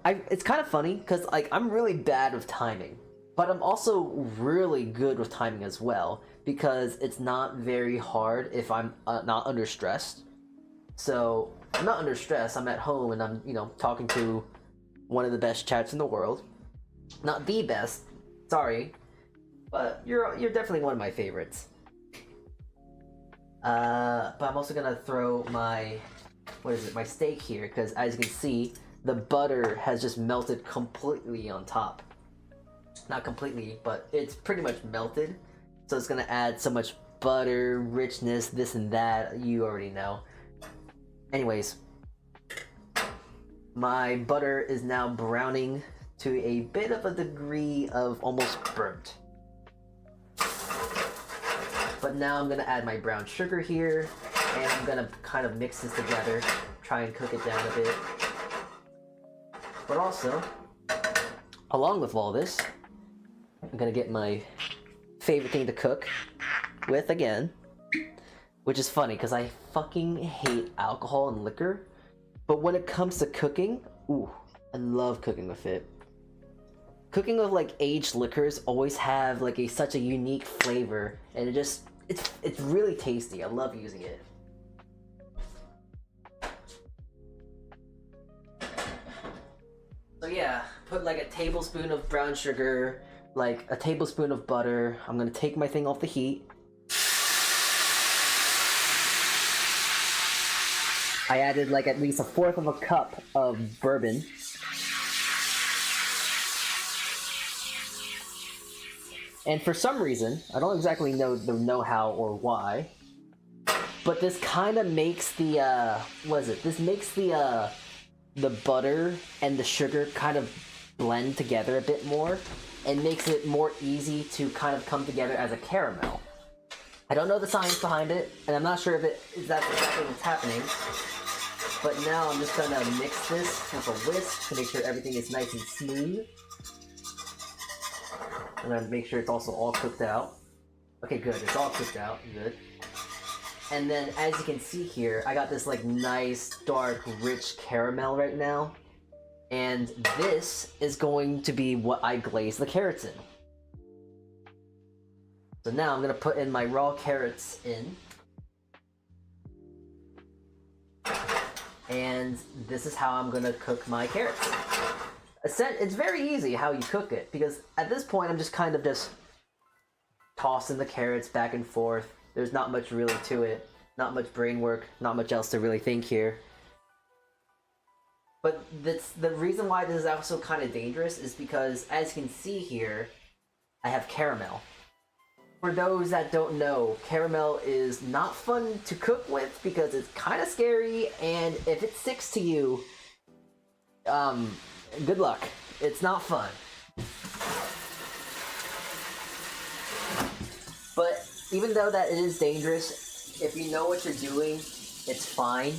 It's kind of funny because like I'm really bad with timing. But I'm also really good with timing as well, because it's not very hard if I'm not under stress. So, I'm not under stress, I'm at home and I'm, talking to one of the best chats in the world. Not the best, sorry, but you're definitely one of my favorites. But I'm also gonna throw my, my steak here, because as you can see, the butter has just melted completely on top. Not completely, but it's pretty much melted. So it's gonna add so much butter, richness, this and that, you already know. Anyways, my butter is now browning to a bit of a degree of almost burnt. But now I'm gonna add my brown sugar here, and I'm gonna kind of mix this together, try and cook it down a bit. But also, along with all this, I'm gonna get my favorite thing to cook with again, which is funny because I fucking hate alcohol and liquor, but when it comes to cooking, ooh, I love cooking with it. Cooking with like aged liquors always have like such a unique flavor, and it's really tasty. I love using it. So yeah, put like a tablespoon of brown sugar, like a tablespoon of butter. I'm gonna take my thing off the heat. I added like at least 1/4 of a cup of bourbon. And for some reason, I don't exactly know the know-how or why, but this kind of makes the, This makes the butter and the sugar kind of blend together a bit more, and makes it more easy to kind of come together as a caramel. I don't know the science behind it, and I'm not sure if that's exactly what's happening, but now I'm just gonna mix this with a whisk to make sure everything is nice and smooth. I'm gonna make sure it's also all cooked out. Okay, good, it's all cooked out, good. And then, as you can see here, I got this like nice, dark, rich caramel right now. And this is going to be what I glaze the carrots in. So now I'm gonna put in my raw carrots in. And this is how I'm gonna cook my carrots. It's very easy how you cook it, because at this point I'm just kind of tossing the carrots back and forth. There's not much really to it. Not much brain work, not much else to really think here. But the reason why this is also kind of dangerous is because, as you can see here, I have caramel. For those that don't know, caramel is not fun to cook with because it's kind of scary, and if it sticks to you, good luck. It's not fun. But even though that it is dangerous, if you know what you're doing, it's fine.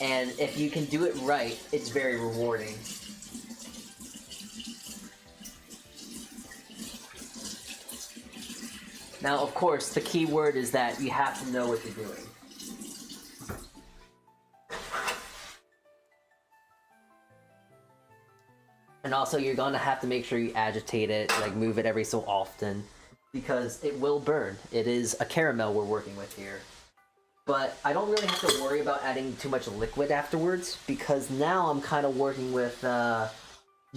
And if you can do it right, it's very rewarding. Now, of course, the key word is that you have to know what you're doing. And also, you're gonna have to make sure you agitate it, like move it every so often, because it will burn. It is a caramel we're working with here. But I don't really have to worry about adding too much liquid afterwards, because now I'm kind of working with the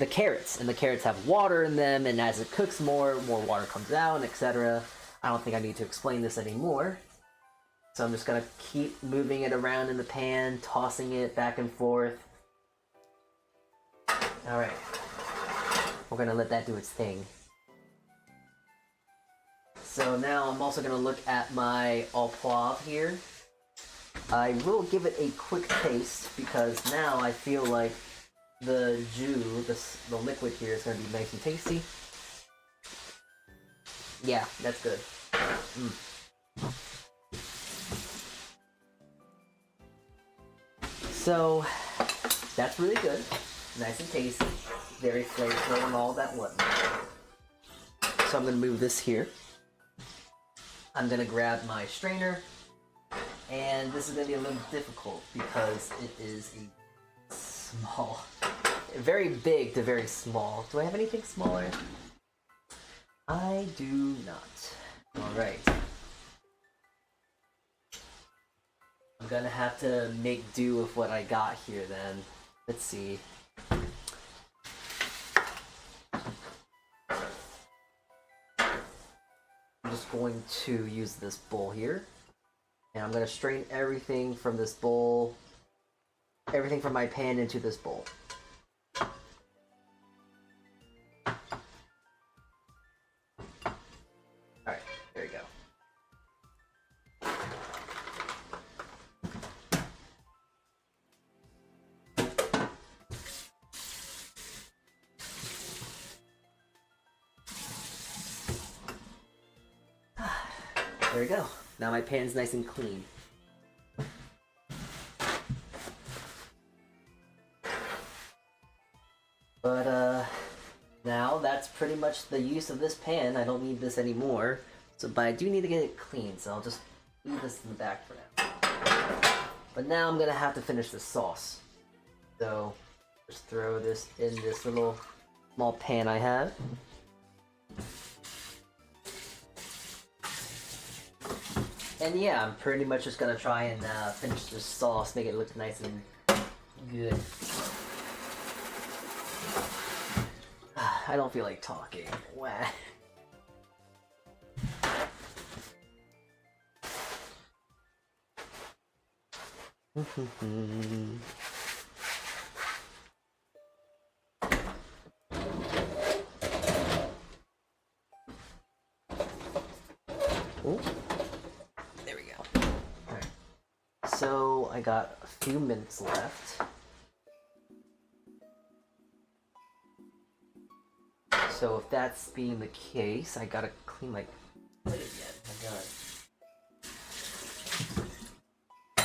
carrots, and the carrots have water in them, and as it cooks more water comes out, etc. I don't think I need to explain this anymore. So I'm just gonna keep moving it around in the pan, tossing it back and forth. Alright. We're gonna let that do its thing. So now I'm also gonna look at my Au Poivre here. I will give it a quick taste because now I feel like the jus, the liquid here, is gonna be nice and tasty. Yeah, that's good. So that's really good. Nice and tasty. Very flavorful and all that whatnot. So I'm gonna move this here. I'm gonna grab my strainer. And this is gonna be a little difficult because it is a small, very big to very small. Do I have anything smaller? I do not. Alright. I'm gonna have to make do with what I got here then. Let's see. I'm just going to use this bowl here. And I'm gonna strain everything from this bowl, everything from my pan into this bowl. Alright, there we go. There we go. Now my pan's nice and clean. But now that's pretty much the use of this pan. I don't need this anymore. So, but I do need to get it clean, so I'll just leave this in the back for now. But now I'm gonna have to finish the sauce. So just throw this in this little small pan I have. And yeah, I'm pretty much just gonna try and finish this sauce, make it look nice and good. I don't feel like talking. Wah. Ooh. There we go. Alright. So I got a few minutes left. So if that's being the case, I gotta clean my plate again. My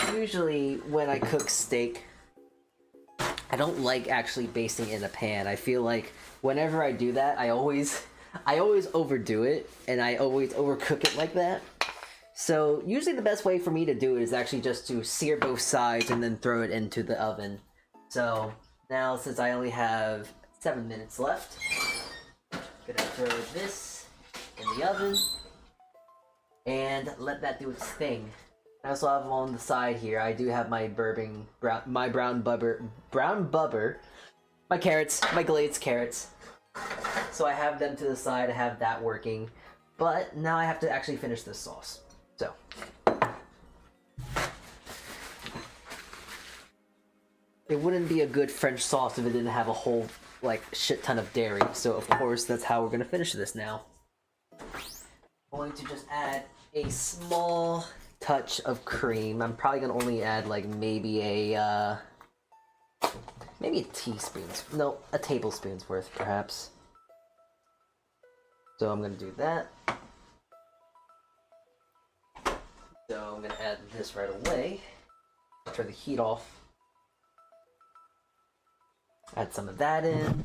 God. Usually when I cook steak, I don't like actually basting in a pan. I feel like whenever I do that, I always overdo it and I always overcook it like that. So usually the best way for me to do it is actually just to sear both sides and then throw it into the oven. So now since I only have 7 minutes left, gonna throw this in the oven and let that do its thing. I also have on the side here, I do have my brown bubber, my carrots, my glazed carrots. So I have them to the side, I have that working. But now I have to actually finish this sauce. So. It wouldn't be a good French sauce if it didn't have a whole like shit ton of dairy, so of course that's how we're gonna finish this now. I'm going to just add a small touch of cream. I'm probably gonna only add like maybe a teaspoon's, no, a tablespoon's worth perhaps. So I'm gonna do that. So I'm gonna add this right away. Turn the heat off. Add some of that in.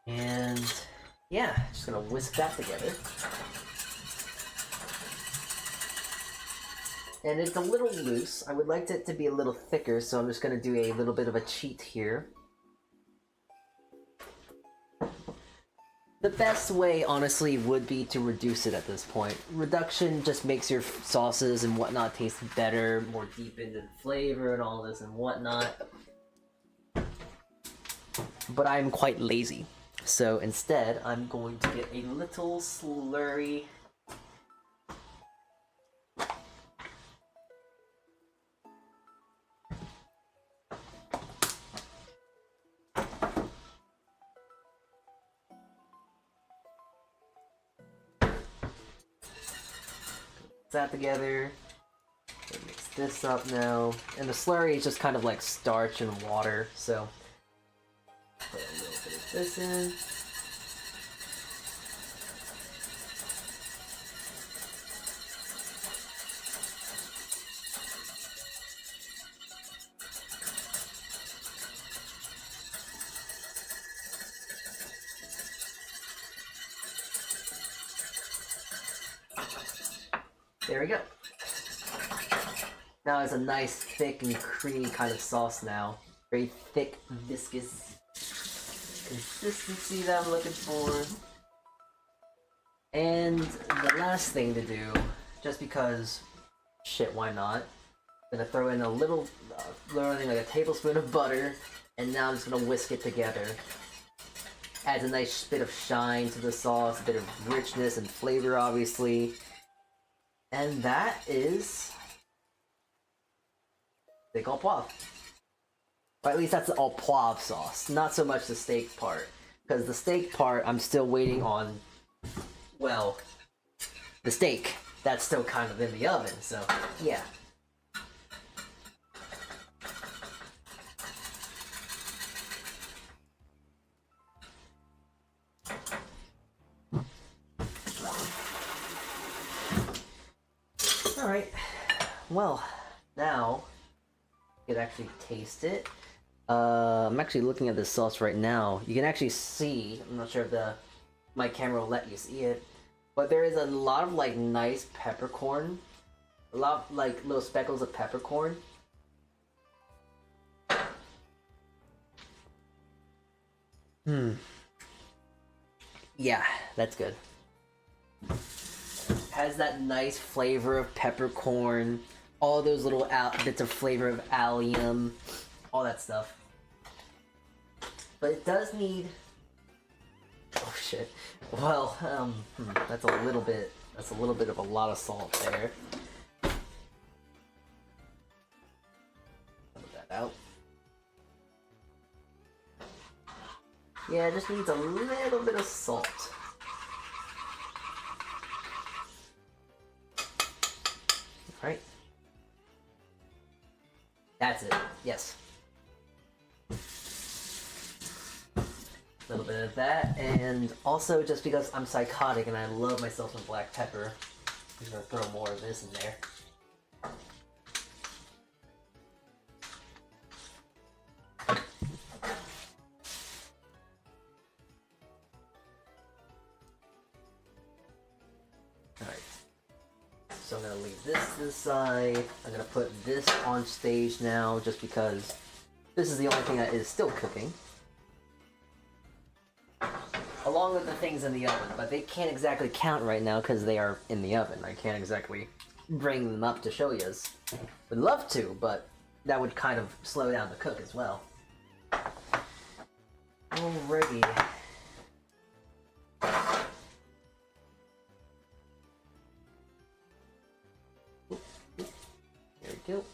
And yeah, just gonna whisk that together. And it's a little loose. I would like it to be a little thicker, so I'm just gonna do a little bit of a cheat here. The best way, honestly, would be to reduce it at this point. Reduction just makes your sauces and whatnot taste better, more deepened in flavor and all this and whatnot. But I'm quite lazy. So instead, I'm going to get a little slurry. That together. Mix this up now. And the slurry is just kind of like starch and water, so put a little bit of this in. There we go. Now it's a nice, thick and creamy kind of sauce now. Very thick, viscous consistency that I'm looking for. And the last thing to do, just because, shit, why not? I'm gonna throw in a little, like a tablespoon of butter, and now I'm just gonna whisk it together. Adds a nice bit of shine to the sauce, a bit of richness and flavor, obviously. And that is steak au poivre. Or at least that's the au poivre sauce, not so much the steak part. Because the steak part, I'm still waiting on, well, the steak. That's still kind of in the oven, so yeah. Alright, well, now you can actually taste it. I'm actually looking at this sauce right now. You can actually see, I'm not sure if my camera will let you see it, but there is a lot of like nice peppercorn. A lot of like little speckles of peppercorn. Yeah, that's good. Has that nice flavor of peppercorn, all those little bits of flavor of allium, all that stuff. But it does need. Oh shit. Well, that's a little bit of a lot of salt there. Put that out. Yeah, it just needs a little bit of salt. Right. That's it. Yes. A little bit of that, and also just because I'm psychotic and I love myself some black pepper, I'm gonna throw more of this in there. So I'm gonna leave this to the side. I'm gonna put this on stage now, just because this is the only thing that is still cooking. Along with the things in the oven, but they can't exactly count right now because they are in the oven. I can't exactly bring them up to show you. Would love to, but that would kind of slow down the cook as well. Alrighty. There we go.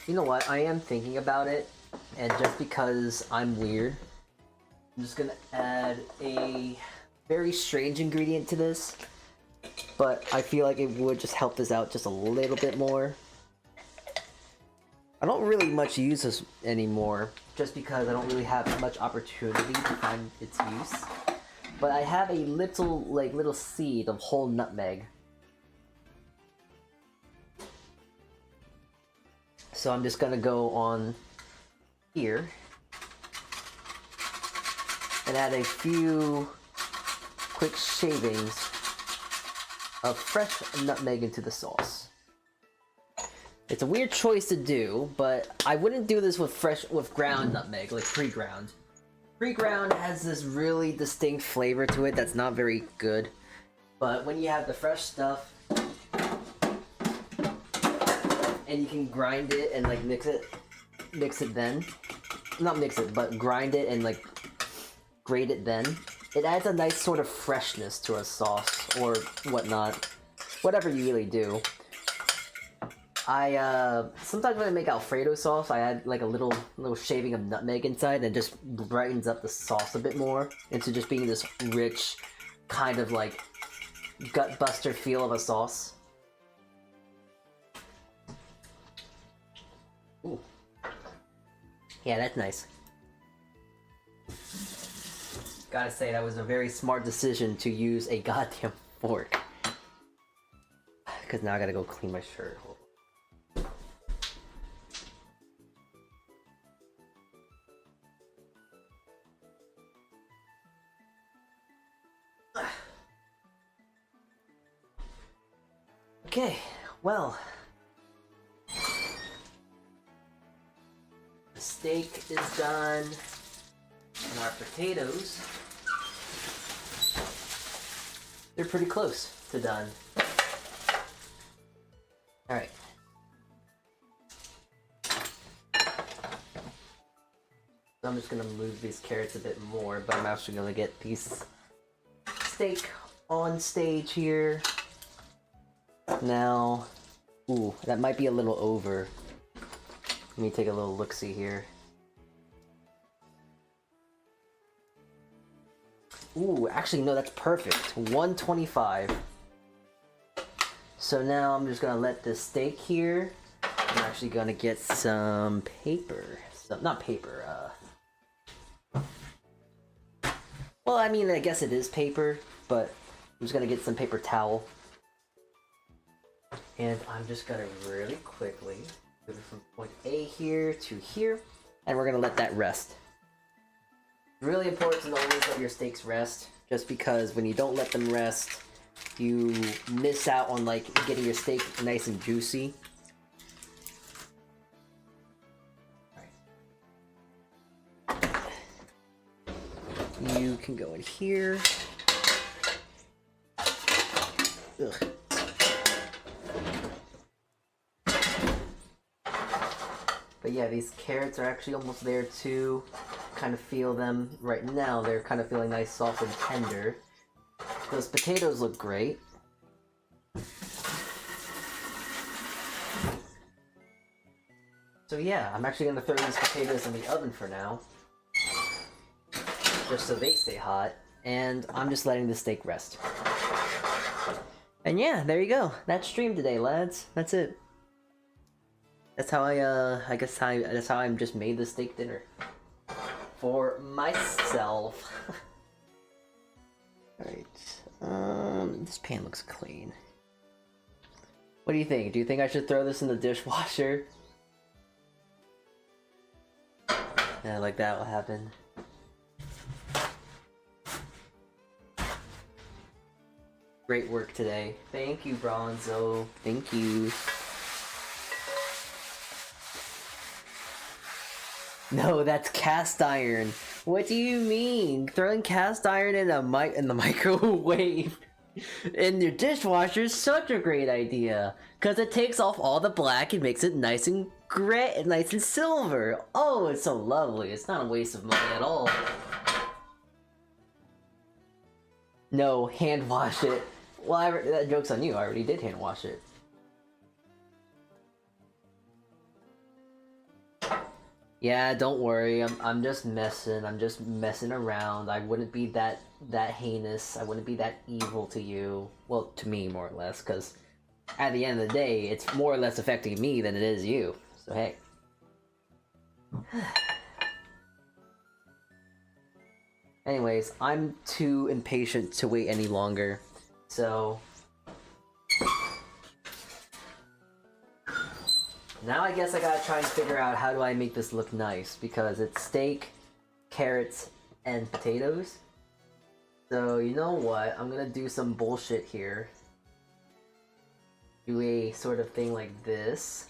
You know what? I am thinking about it, and just because I'm weird, I'm just gonna add a very strange ingredient to this, but I feel like it would just help this out just a little bit more. I don't really much use this anymore, just because I don't really have much opportunity to find its use. But I have a little seed of whole nutmeg. So I'm just gonna go on here and add a few quick shavings of fresh nutmeg into the sauce. It's a weird choice to do, but I wouldn't do this with ground nutmeg, like pre-ground. Pre-ground has this really distinct flavor to it that's not very good. But when you have the fresh stuff, and you can grind it and like mix it then. Not mix it, but grind it and like grate it then. It adds a nice sort of freshness to a sauce or whatnot. Whatever you really do. Sometimes when I make Alfredo sauce, I add like a little shaving of nutmeg inside, and it just brightens up the sauce a bit more into just being this rich, kind of like gut buster feel of a sauce. Ooh. Yeah, that's nice. Gotta say, that was a very smart decision to use a goddamn fork. Because now I gotta go clean my shirt. Okay, well, the steak is done, and our potatoes, they're pretty close to done. Alright. So I'm just gonna move these carrots a bit more, but I'm actually gonna get these steak on stage here. Now, ooh, that might be a little over. Let me take a little look-see here. Ooh, actually, no, that's perfect. 125. So now I'm just gonna let this steak here. I'm actually gonna get some paper. Not paper, well, I mean, I guess it is paper, but I'm just gonna get some paper towel. And I'm just gonna really quickly move it from point A here to here, and we're gonna let that rest. Really important to always let your steaks rest, just because when you don't let them rest, you miss out on like getting your steak nice and juicy. You can go in here. Ugh. But yeah, these carrots are actually almost there too. Kind of feel them right now. They're kind of feeling nice, soft, and tender. Those potatoes look great. So yeah, I'm actually gonna throw these potatoes in the oven for now. Just so they stay hot. And I'm just letting the steak rest. And yeah, there you go. That's stream today, lads. That's it. That's how that's how I just made the steak dinner. For myself. Alright. This pan looks clean. What do you think? Do you think I should throw this in the dishwasher? Yeah, like that will happen. Great work today. Thank you, Bronzo. Thank you. No, that's cast iron. What do you mean? Throwing cast iron in the microwave in your dishwasher is such a great idea, cause it takes off all the black and makes it nice and gray, nice and silver. Oh, it's so lovely. It's not a waste of money at all. No, hand wash it. Well, that joke's on you. I already did hand wash it. Yeah, don't worry. I'm just messing. I'm just messing around. I wouldn't be that heinous. I wouldn't be that evil to you. Well, to me, more or less, because at the end of the day, it's more or less affecting me than it is you. So hey. Anyways, I'm too impatient to wait any longer. So now I guess I gotta try and figure out how do I make this look nice, because it's steak, carrots, and potatoes. So, you know what? I'm gonna do some bullshit here. Do a sort of thing like this.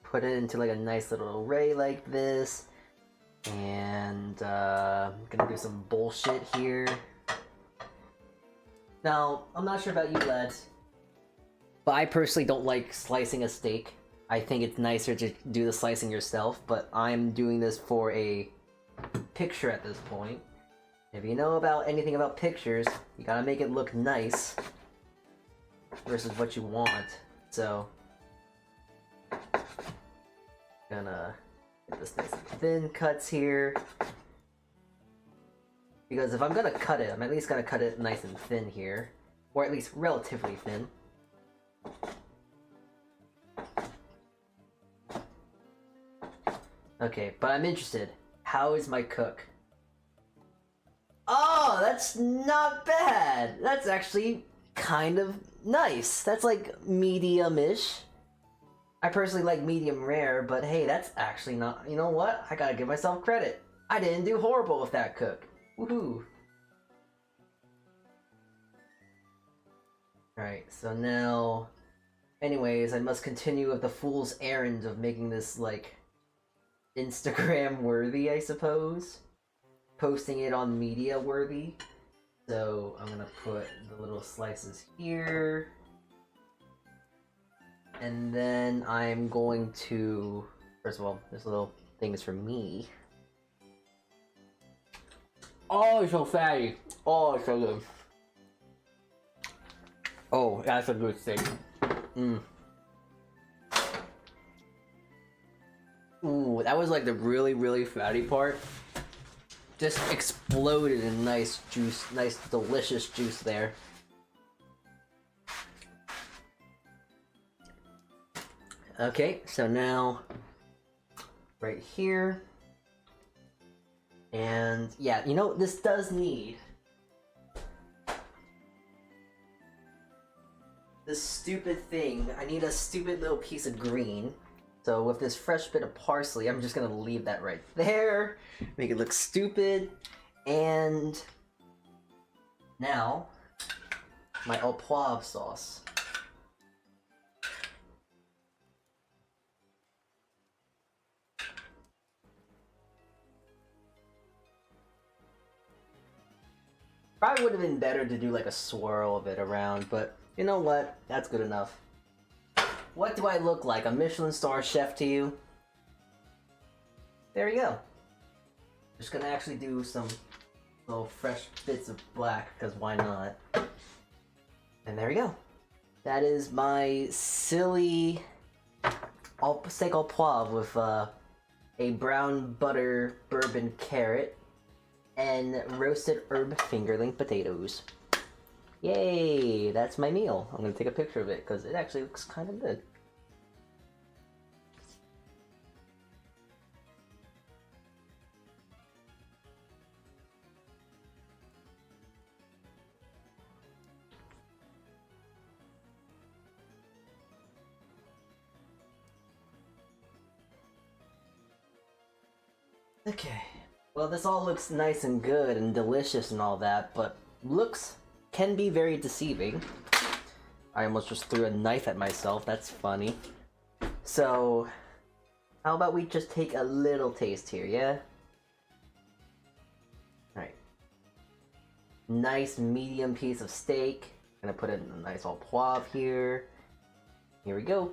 Put it into like a nice little array like this. And I'm gonna do some bullshit here. Now, I'm not sure about you lads, but I personally don't like slicing a steak. I think it's nicer to do the slicing yourself, but I'm doing this for a picture at this point. If you know about anything about pictures, you gotta make it look nice versus what you want. So, gonna get this nice and thin cuts here. Because if I'm gonna cut it, I'm at least gonna cut it nice and thin here. Or at least relatively thin. Okay, but I'm interested. How is my cook? Oh, that's not bad! That's actually kind of nice. That's like medium-ish. I personally like medium rare, but hey, that's actually not... You know what? I gotta give myself credit. I didn't do horrible with that cook. Woohoo! Alright, so now... Anyways, I must continue with the fool's errand of making this, like... Instagram worthy, I suppose. Posting it on media worthy. So I'm gonna put the little slices here. And then I'm going to... First of all, this little thing is for me. Oh, it's so fatty. Oh, it's so good. Oh, that's a good steak. Ooh, that was like the really, really fatty part. Just exploded in nice juice, nice delicious juice there. Okay, so now right here. And yeah, you know, this does need this stupid thing. I need a stupid little piece of green. So with this fresh bit of parsley, I'm just gonna leave that right there, make it look stupid, and now my Au Poivre sauce. Probably would have been better to do like a swirl of it around, but you know what? That's good enough. What do I look like? A Michelin star chef to you? There you go. Just gonna actually do some little fresh bits of black, because why not? And there we go. That is my silly steak au poivre with a brown butter bourbon carrot and roasted herb fingerling potatoes. Yay! That's my meal. I'm gonna take a picture of it because it actually looks kind of good. Okay. Well, this all looks nice and good and delicious and all that, but looks can be very deceiving. I almost just threw a knife at myself. That's funny. So, how about we just take a little taste here, yeah? Alright. Nice medium piece of steak. Gonna put it in a nice Au Poivre here. Here we go.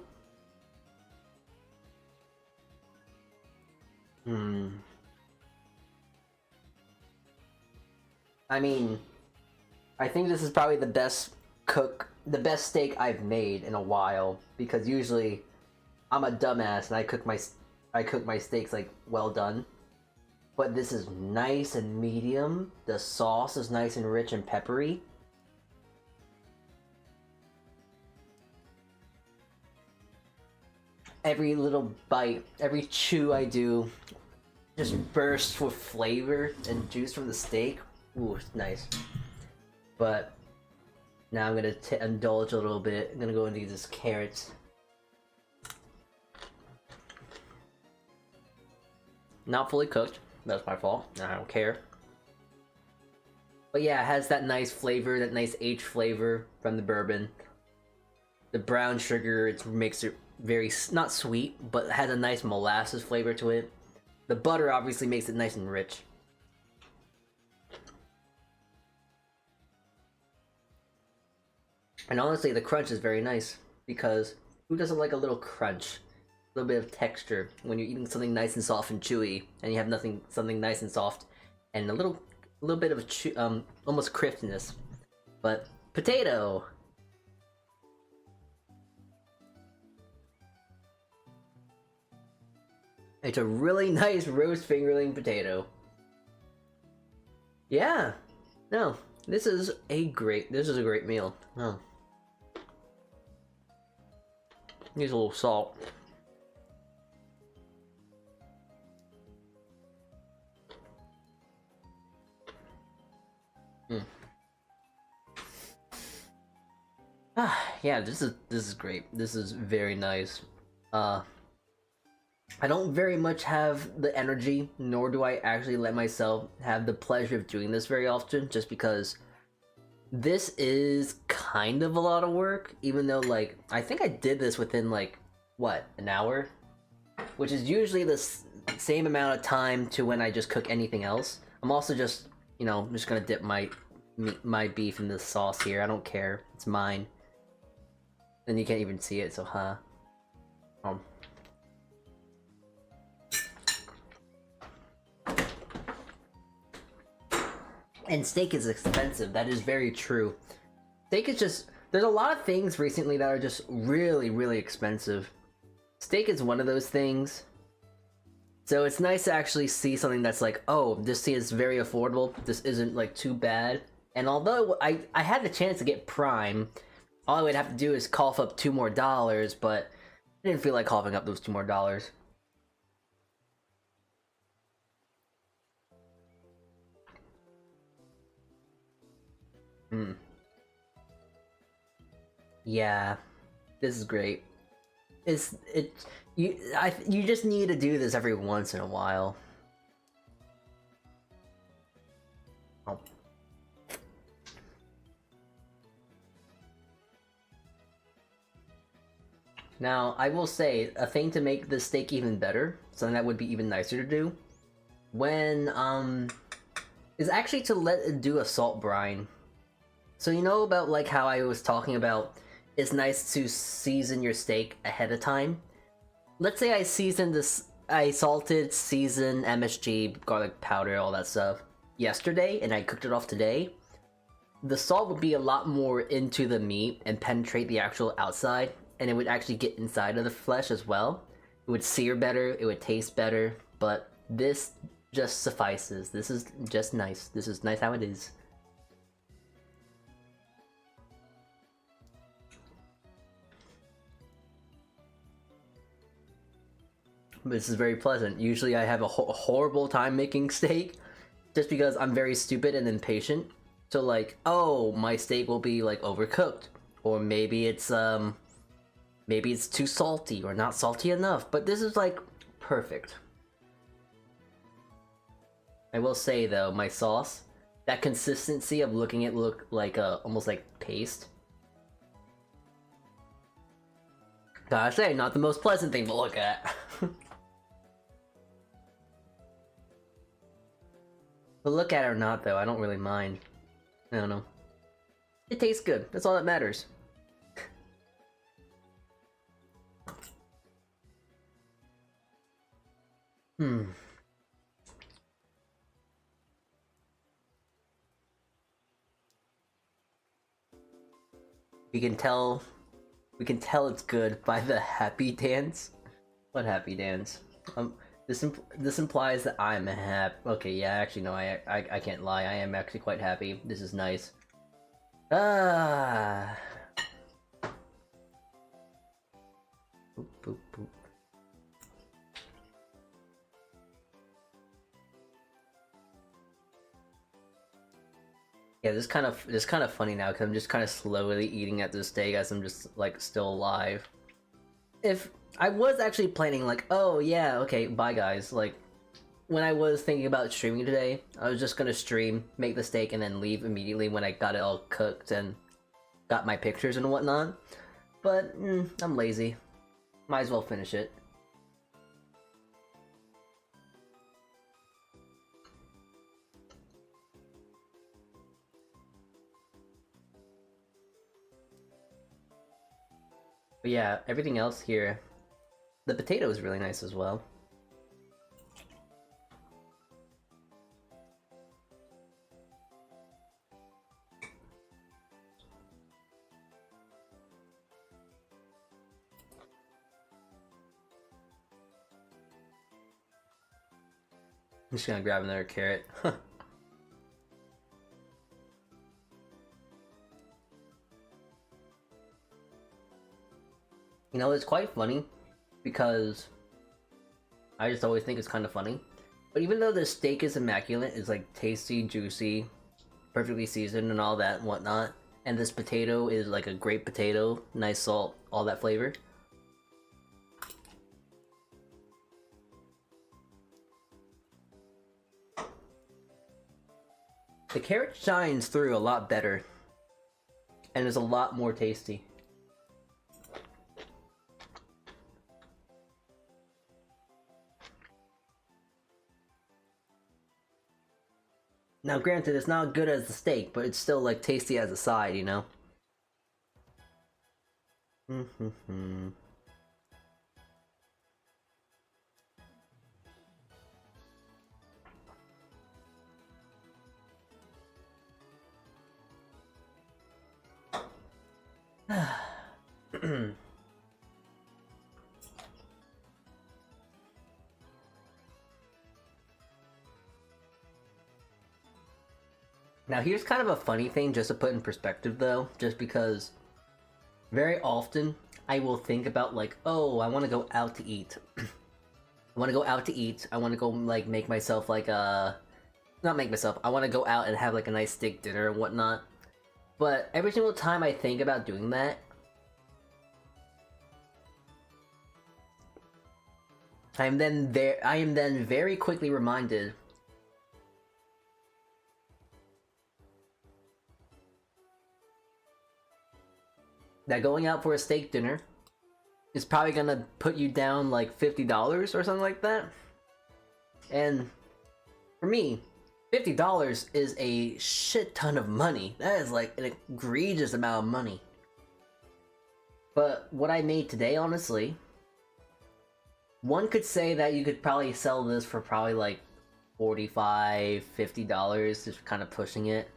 I mean, I think this is probably the best steak I've made in a while, because usually I'm a dumbass and I cook my steaks like well done. But this is nice and medium. The sauce is nice and rich and peppery. Every little bite, every chew I do just bursts with flavor and juice from the steak. Ooh, it's nice. But now I'm gonna indulge a little bit. I'm gonna go into these carrots. not fully cooked. That's my fault. I don't care. But yeah, it has that nice flavor, that nice aged flavor from the bourbon. The brown sugar, it makes it very, not sweet, but has a nice molasses flavor to it. The butter obviously makes it nice and rich. And honestly, the crunch is very nice, because who doesn't like a little crunch? A little bit of texture when you're eating something nice and soft and chewy, and you have something nice and soft, and a little bit of almost crispness. But potato. It's a really nice roast fingerling potato. Yeah. No, this is a great meal. Oh. Needs a little salt. Yeah, this is great. This is very nice. I don't very much have the energy, nor do I actually let myself have the pleasure of doing this very often, just because this is kind of a lot of work, even though, like, I think I did this within, like, what, an hour? Which is usually the same amount of time to when I just cook anything else. I'm also just, you know, just gonna dip my beef in this sauce here. I don't care. It's mine. And you can't even see it, so huh. And steak is expensive. That is very true. Steak is just... There's a lot of things recently that are just really, really expensive. Steak is one of those things. So it's nice to actually see something that's like, oh, this is very affordable. This isn't, like, too bad. And although I had the chance to get Prime, all I would have to do is cough up $2 more, but I didn't feel like coughing up those $2 more. Yeah, this is great. You just need to do this every once in a while. Oh. Now, I will say, a thing to make this steak even better, something that would be even nicer to do, is actually to let it do a salt brine. So you know about, like, how I was talking about it's nice to season your steak ahead of time? Let's say I salted, seasoned MSG, garlic powder, all that stuff yesterday, and I cooked it off today. The salt would be a lot more into the meat and penetrate the actual outside, and it would actually get inside of the flesh as well. It would sear better, it would taste better, but this just suffices. This is just nice. This is nice how it is. This is very pleasant. Usually I have a horrible time making steak, just because I'm very stupid and impatient. So like, oh, my steak will be like overcooked, or maybe it's too salty or not salty enough. But this is like perfect. I will say though, my sauce, that consistency of looking it look like almost like paste. Gotta say, not the most pleasant thing to look at. But look at it or not, though, I don't really mind. I don't know. It tastes good. That's all that matters. You can tell... We can tell it's good by the happy dance. What happy dance? This implies that I'm happy. Okay, yeah, actually no, I can't lie. I am actually quite happy. This is nice. Ah. Boop, boop, boop. Yeah, this is kind of funny now because I'm just kind of slowly eating at this steak as I'm just like still alive. If I was actually planning like, oh yeah, okay, bye guys, like when I was thinking about streaming today, I was just gonna stream, make the steak, and then leave immediately when I got it all cooked and got my pictures and whatnot. But I'm lazy. Might as well finish it. But yeah, everything else here. The potato is really nice as well. I'm just gonna grab another carrot. You know, it's quite funny because I just always think it's kind of funny. But even though the steak is immaculate, it's like tasty, juicy, perfectly seasoned and all that and whatnot, and this potato is like a great potato, nice salt, all that flavor. The carrot shines through a lot better and is a lot more tasty. Now granted, it's not good as the steak, but it's still like tasty as a side, you know? Now here's kind of a funny thing just to put in perspective though, just because very often I will think about like, oh, I want to go out to eat. I want to go out to eat. I want to go like make myself like not make myself. I want to go out and have like a nice steak dinner and whatnot. But every single time I think about doing that, I am then very quickly reminded that going out for a steak dinner is probably gonna put you down like $50 or something like that. And for me, $50 is a shit ton of money. That is like an egregious amount of money. But what I made today, honestly, one could say that you could probably sell this for probably like $45, $50, just kind of pushing it.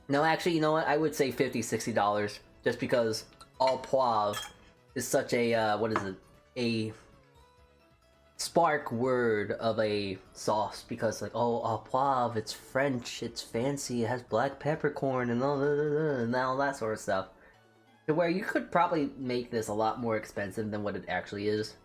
No, actually, you know what? I would say $50, $60, just because Au Poivre is such a, what is it? A spark word of a sauce, because like, oh, Au Poivre, it's French, it's fancy, it has black peppercorn and all that sort of stuff. To where you could probably make this a lot more expensive than what it actually is.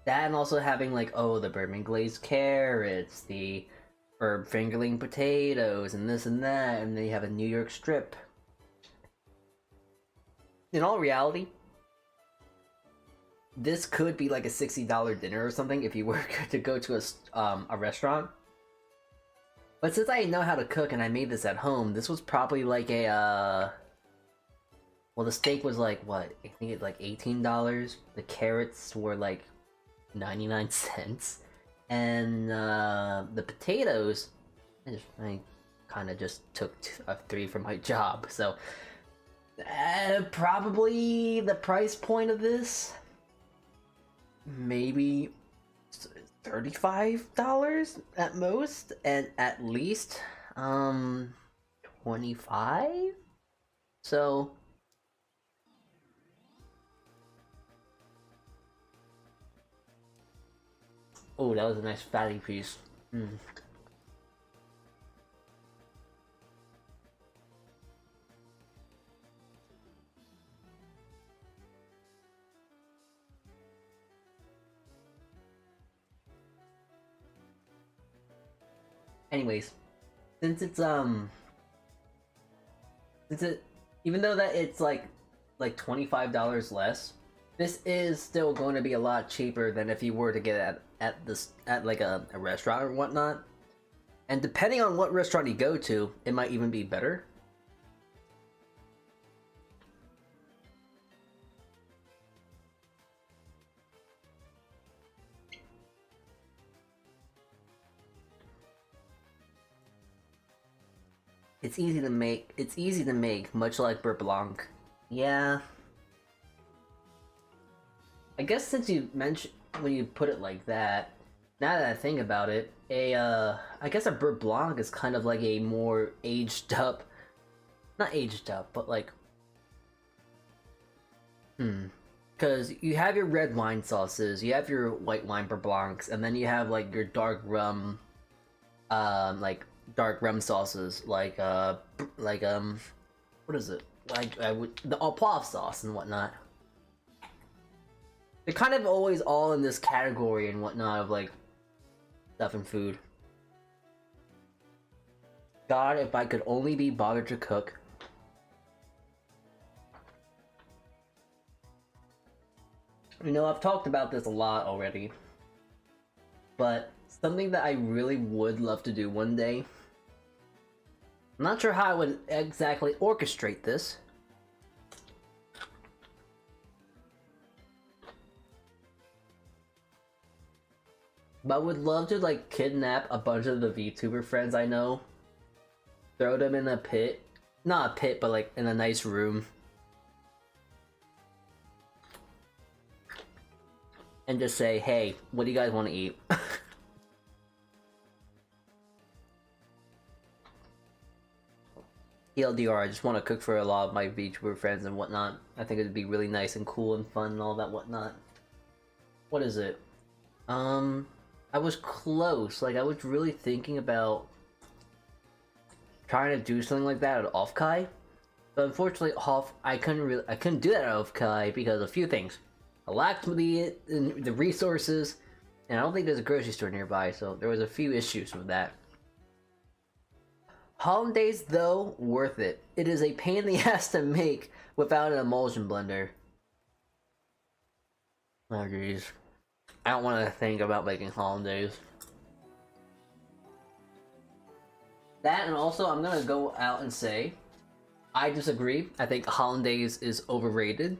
That and also having like, oh, the bourbon glazed carrots, the herb fingerling potatoes, and this and that, and then you have a New York strip. In all reality, this could be like a $60 dinner or something if you were to go to a restaurant. But since I know how to cook and I made this at home, this was probably like a, well, the steak was like, what? I think it's like $18. The carrots were like 99 cents. And the potatoes, I kind of just took a 3 from my job. So probably the price point of this, maybe $35 at most, and at least 25. So oh, that was a nice fatty piece. Anyways, since it's since it even though that it's like $25 less, this is still going to be a lot cheaper than if you were to get it at like a restaurant or whatnot. And depending on what restaurant you go to, it might even be better. It's easy to make. It's easy to make, much like Beurre Blanc. Yeah. I guess since you mentioned when you put it like that, now that I think about it, I guess a Beurre Blanc is kind of like a more aged up, not aged up, but like, because you have your red wine sauces, you have your white wine Beurre Blancs, and then you have like your dark rum, like dark rum sauces, like what is it? Like the Au Poivre sauce and whatnot. They're kind of always all in this category and whatnot of like stuff and food. God, if I could only be bothered to cook. You know, I've talked about this a lot already, but something that I really would love to do one day. I'm not sure how I would exactly orchestrate this. But I would love to like kidnap a bunch of the VTuber friends I know, throw them in a pit, not a pit, but like in a nice room, and just say, hey, what do you guys want to eat? TLDR, I just want to cook for a lot of my VTuber friends and whatnot. I think it'd be really nice and cool and fun and all that whatnot. What is it? I was close. Like, I was really thinking about trying to do something like that at Offkai. But unfortunately, I couldn't do that at Offkai because of a few things. I lacked the resources, and I don't think there's a grocery store nearby, so there was a few issues with that. Hollandaise, though, worth it. It is a pain in the ass to make without an emulsion blender. Oh jeez. I don't want to think about making hollandaise. That, and also I'm gonna go out and say, I disagree. I think hollandaise is overrated.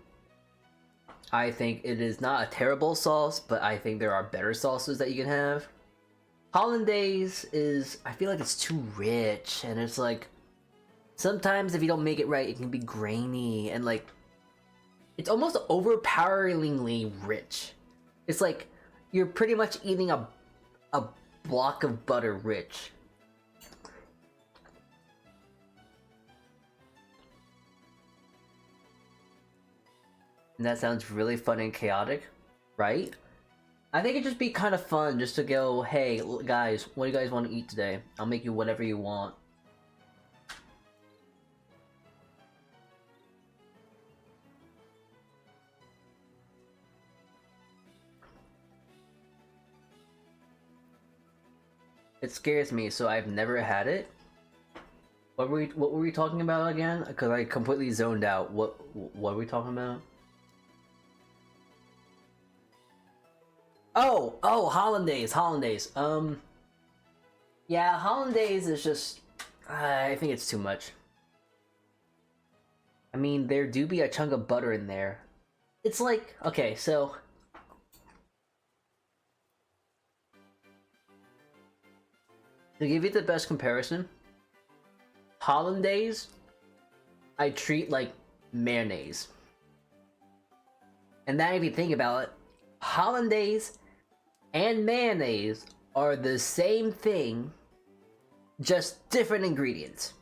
I think it is not a terrible sauce, but I think there are better sauces that you can have. Hollandaise is, I feel like it's too rich, and it's like, sometimes if you don't make it right, it can be grainy, and like, it's almost overpoweringly rich. It's like, you're pretty much eating a block of butter rich. And that sounds really fun and chaotic, right? I think it'd just be kind of fun just to go, hey, guys, what do you guys want to eat today? I'll make you whatever you want. It scares me, so I've never had it. What were we talking about again? Because I completely zoned out. What were we talking about? Oh, hollandaise. Yeah, hollandaise is just, I think it's too much. I mean, there do be a chunk of butter in there. It's like, okay, so to give you the best comparison, hollandaise, I treat like mayonnaise. And then if you think about it, hollandaise and mayonnaise are the same thing, just different ingredients.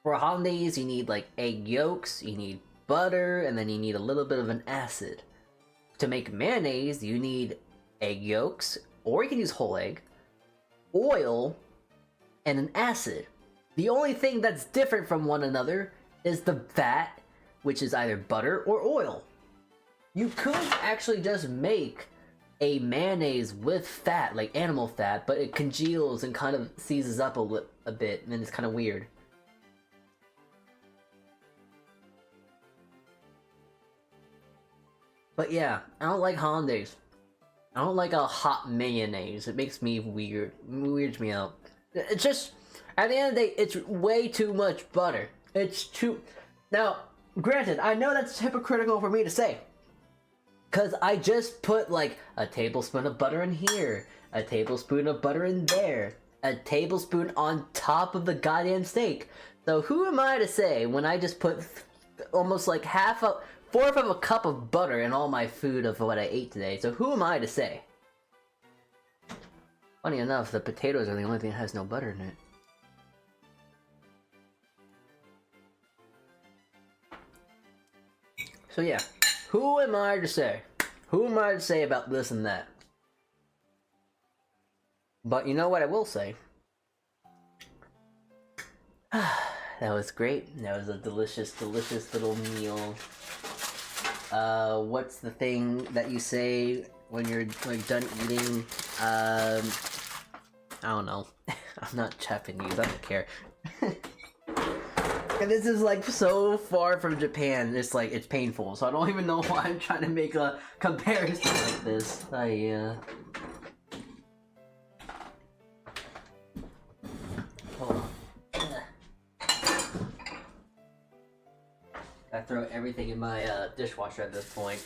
For hollandaise, you need like egg yolks, you need butter, and then you need a little bit of an acid. To make mayonnaise, you need egg yolks, or you can use whole egg, oil, and an acid. The only thing that's different from one another is the fat, which is either butter or oil. You could actually just make a mayonnaise with fat, like animal fat, but it congeals and kind of seizes up a bit, and it's kind of weird. But yeah, I don't like hollandaise. I don't like a hot mayonnaise. It makes me weird. It weirds me out. It's just, at the end of the day, it's way too much butter. It's too... Now, granted, I know that's hypocritical for me to say. Because I just put like a tablespoon of butter in here, a tablespoon of butter in there, a tablespoon on top of the goddamn steak. So who am I to say when I just put almost like fourth of a cup of butter in all my food of what I ate today? So who am I to say? Funny enough, the potatoes are the only thing that has no butter in it. So yeah, who am I to say? Who am I to say about this and that? But you know what I will say? That was great. That was a delicious, delicious little meal. What's the thing that you say when you're like done eating? I don't know. I'm not Japanese. I don't care. And this is like so far from Japan. It's like it's painful. So I don't even know why I'm trying to make a comparison like this. Hold on. I throw everything in my dishwasher at this point.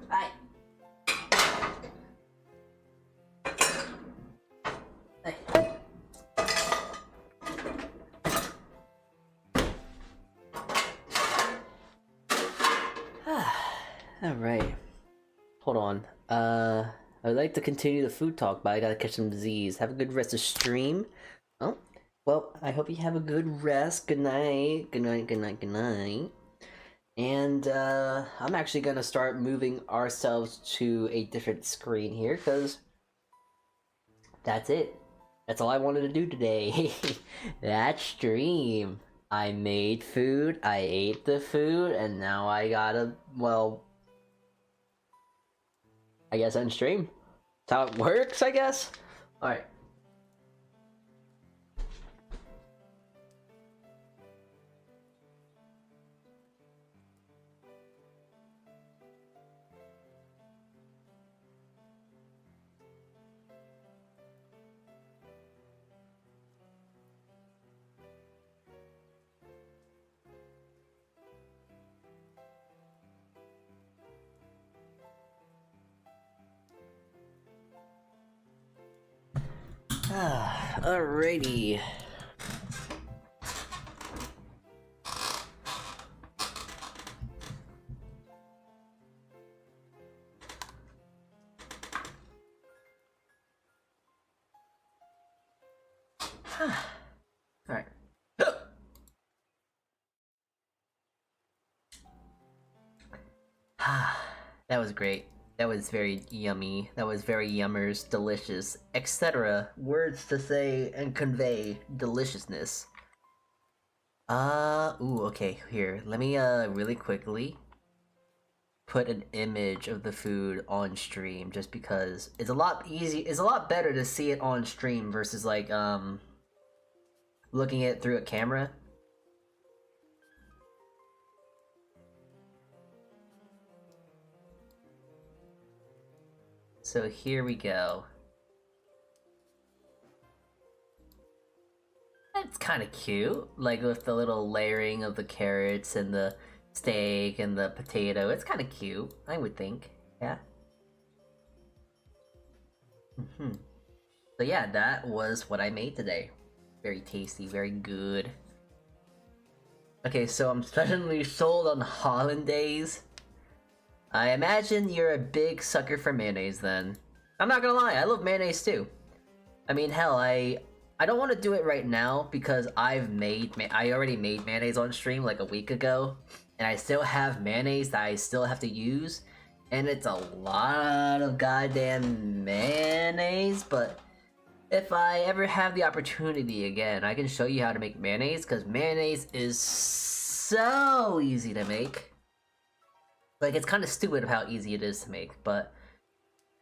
Hi. Alright. Hold on. I would like to continue the food talk, but I gotta catch some disease. Have a good rest of stream. Oh, well, I hope you have a good rest. Good night. Good night, good night, good night. And, I'm actually gonna start moving ourselves to a different screen here, because that's it. That's all I wanted to do today. That stream. I made food, I ate the food, and now I gotta, well, I guess end stream. That's how it works, I guess? Alright. Alrighty. Alright. That was great. That was very yummy. That was very yummers, delicious, etc. Words to say and convey deliciousness. Ooh, okay, here. Let me, really quickly put an image of the food on stream, just because it's a lot better to see it on stream versus, like, looking at it through a camera. So here we go. It's kind of cute, like with the little layering of the carrots and the steak and the potato. It's kind of cute, I would think. Yeah. So yeah, that was what I made today. Very tasty, very good. Okay, so I'm suddenly sold on hollandaise. I imagine you're a big sucker for mayonnaise then. I'm not gonna lie, I love mayonnaise too. I mean, hell, I don't want to do it right now because I already made mayonnaise on stream like a week ago, and I still have mayonnaise that I still have to use, And it's a lot of goddamn mayonnaise, but if I ever have the opportunity again, I can show you how to make mayonnaise, because mayonnaise is so easy to make. Like, it's kind of stupid of how easy it is to make, but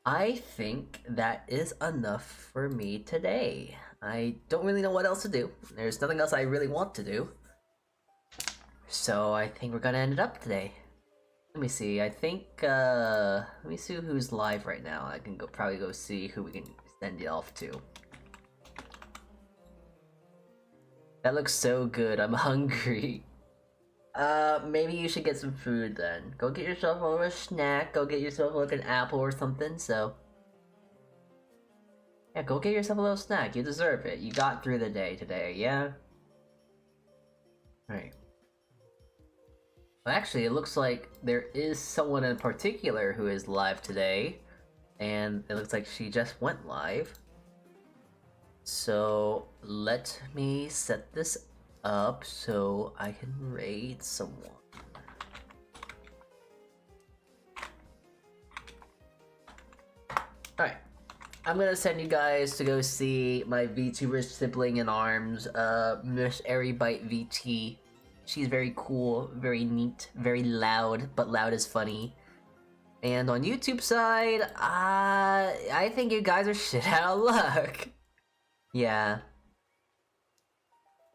I think that is enough for me today. I don't really know what else to do. There's nothing else I really want to do. So I think we're gonna end it up today. Let me see, I think, let me see who's live right now. I can probably go see who we can send it off to. That looks so good, I'm hungry. Maybe you should get some food then. Go get yourself a little snack, go get yourself like an apple or something, so. Yeah, go get yourself a little snack, you deserve it. You got through the day today, yeah? Alright. Well, actually, it looks like there is someone in particular who is live today, and it looks like she just went live. So, let me set this up so I can raid someone. Alright, I'm gonna send you guys to go see my VTuber sibling in arms, Miss Airbite VT. She's very cool, very neat, very loud, but loud is funny. And on YouTube side, I think you guys are shit out of luck. Yeah.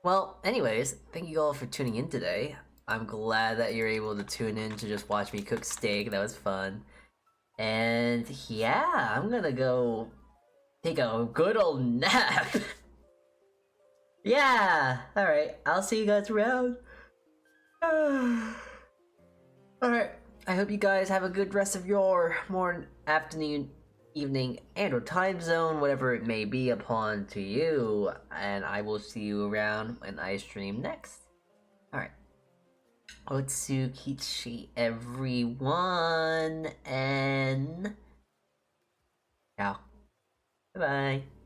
Well, anyways, thank you all for tuning in today. I'm glad that you're able to tune in to just watch me cook steak. That was fun. And yeah, I'm gonna go take a good old nap. Yeah, alright, I'll see you guys around. Alright, I hope you guys have a good rest of your morning, afternoon, evening, and or time zone, whatever it may be upon to you, and I will see you around when I stream next. Alright. Au Kichee, everyone, and ciao. Bye-bye.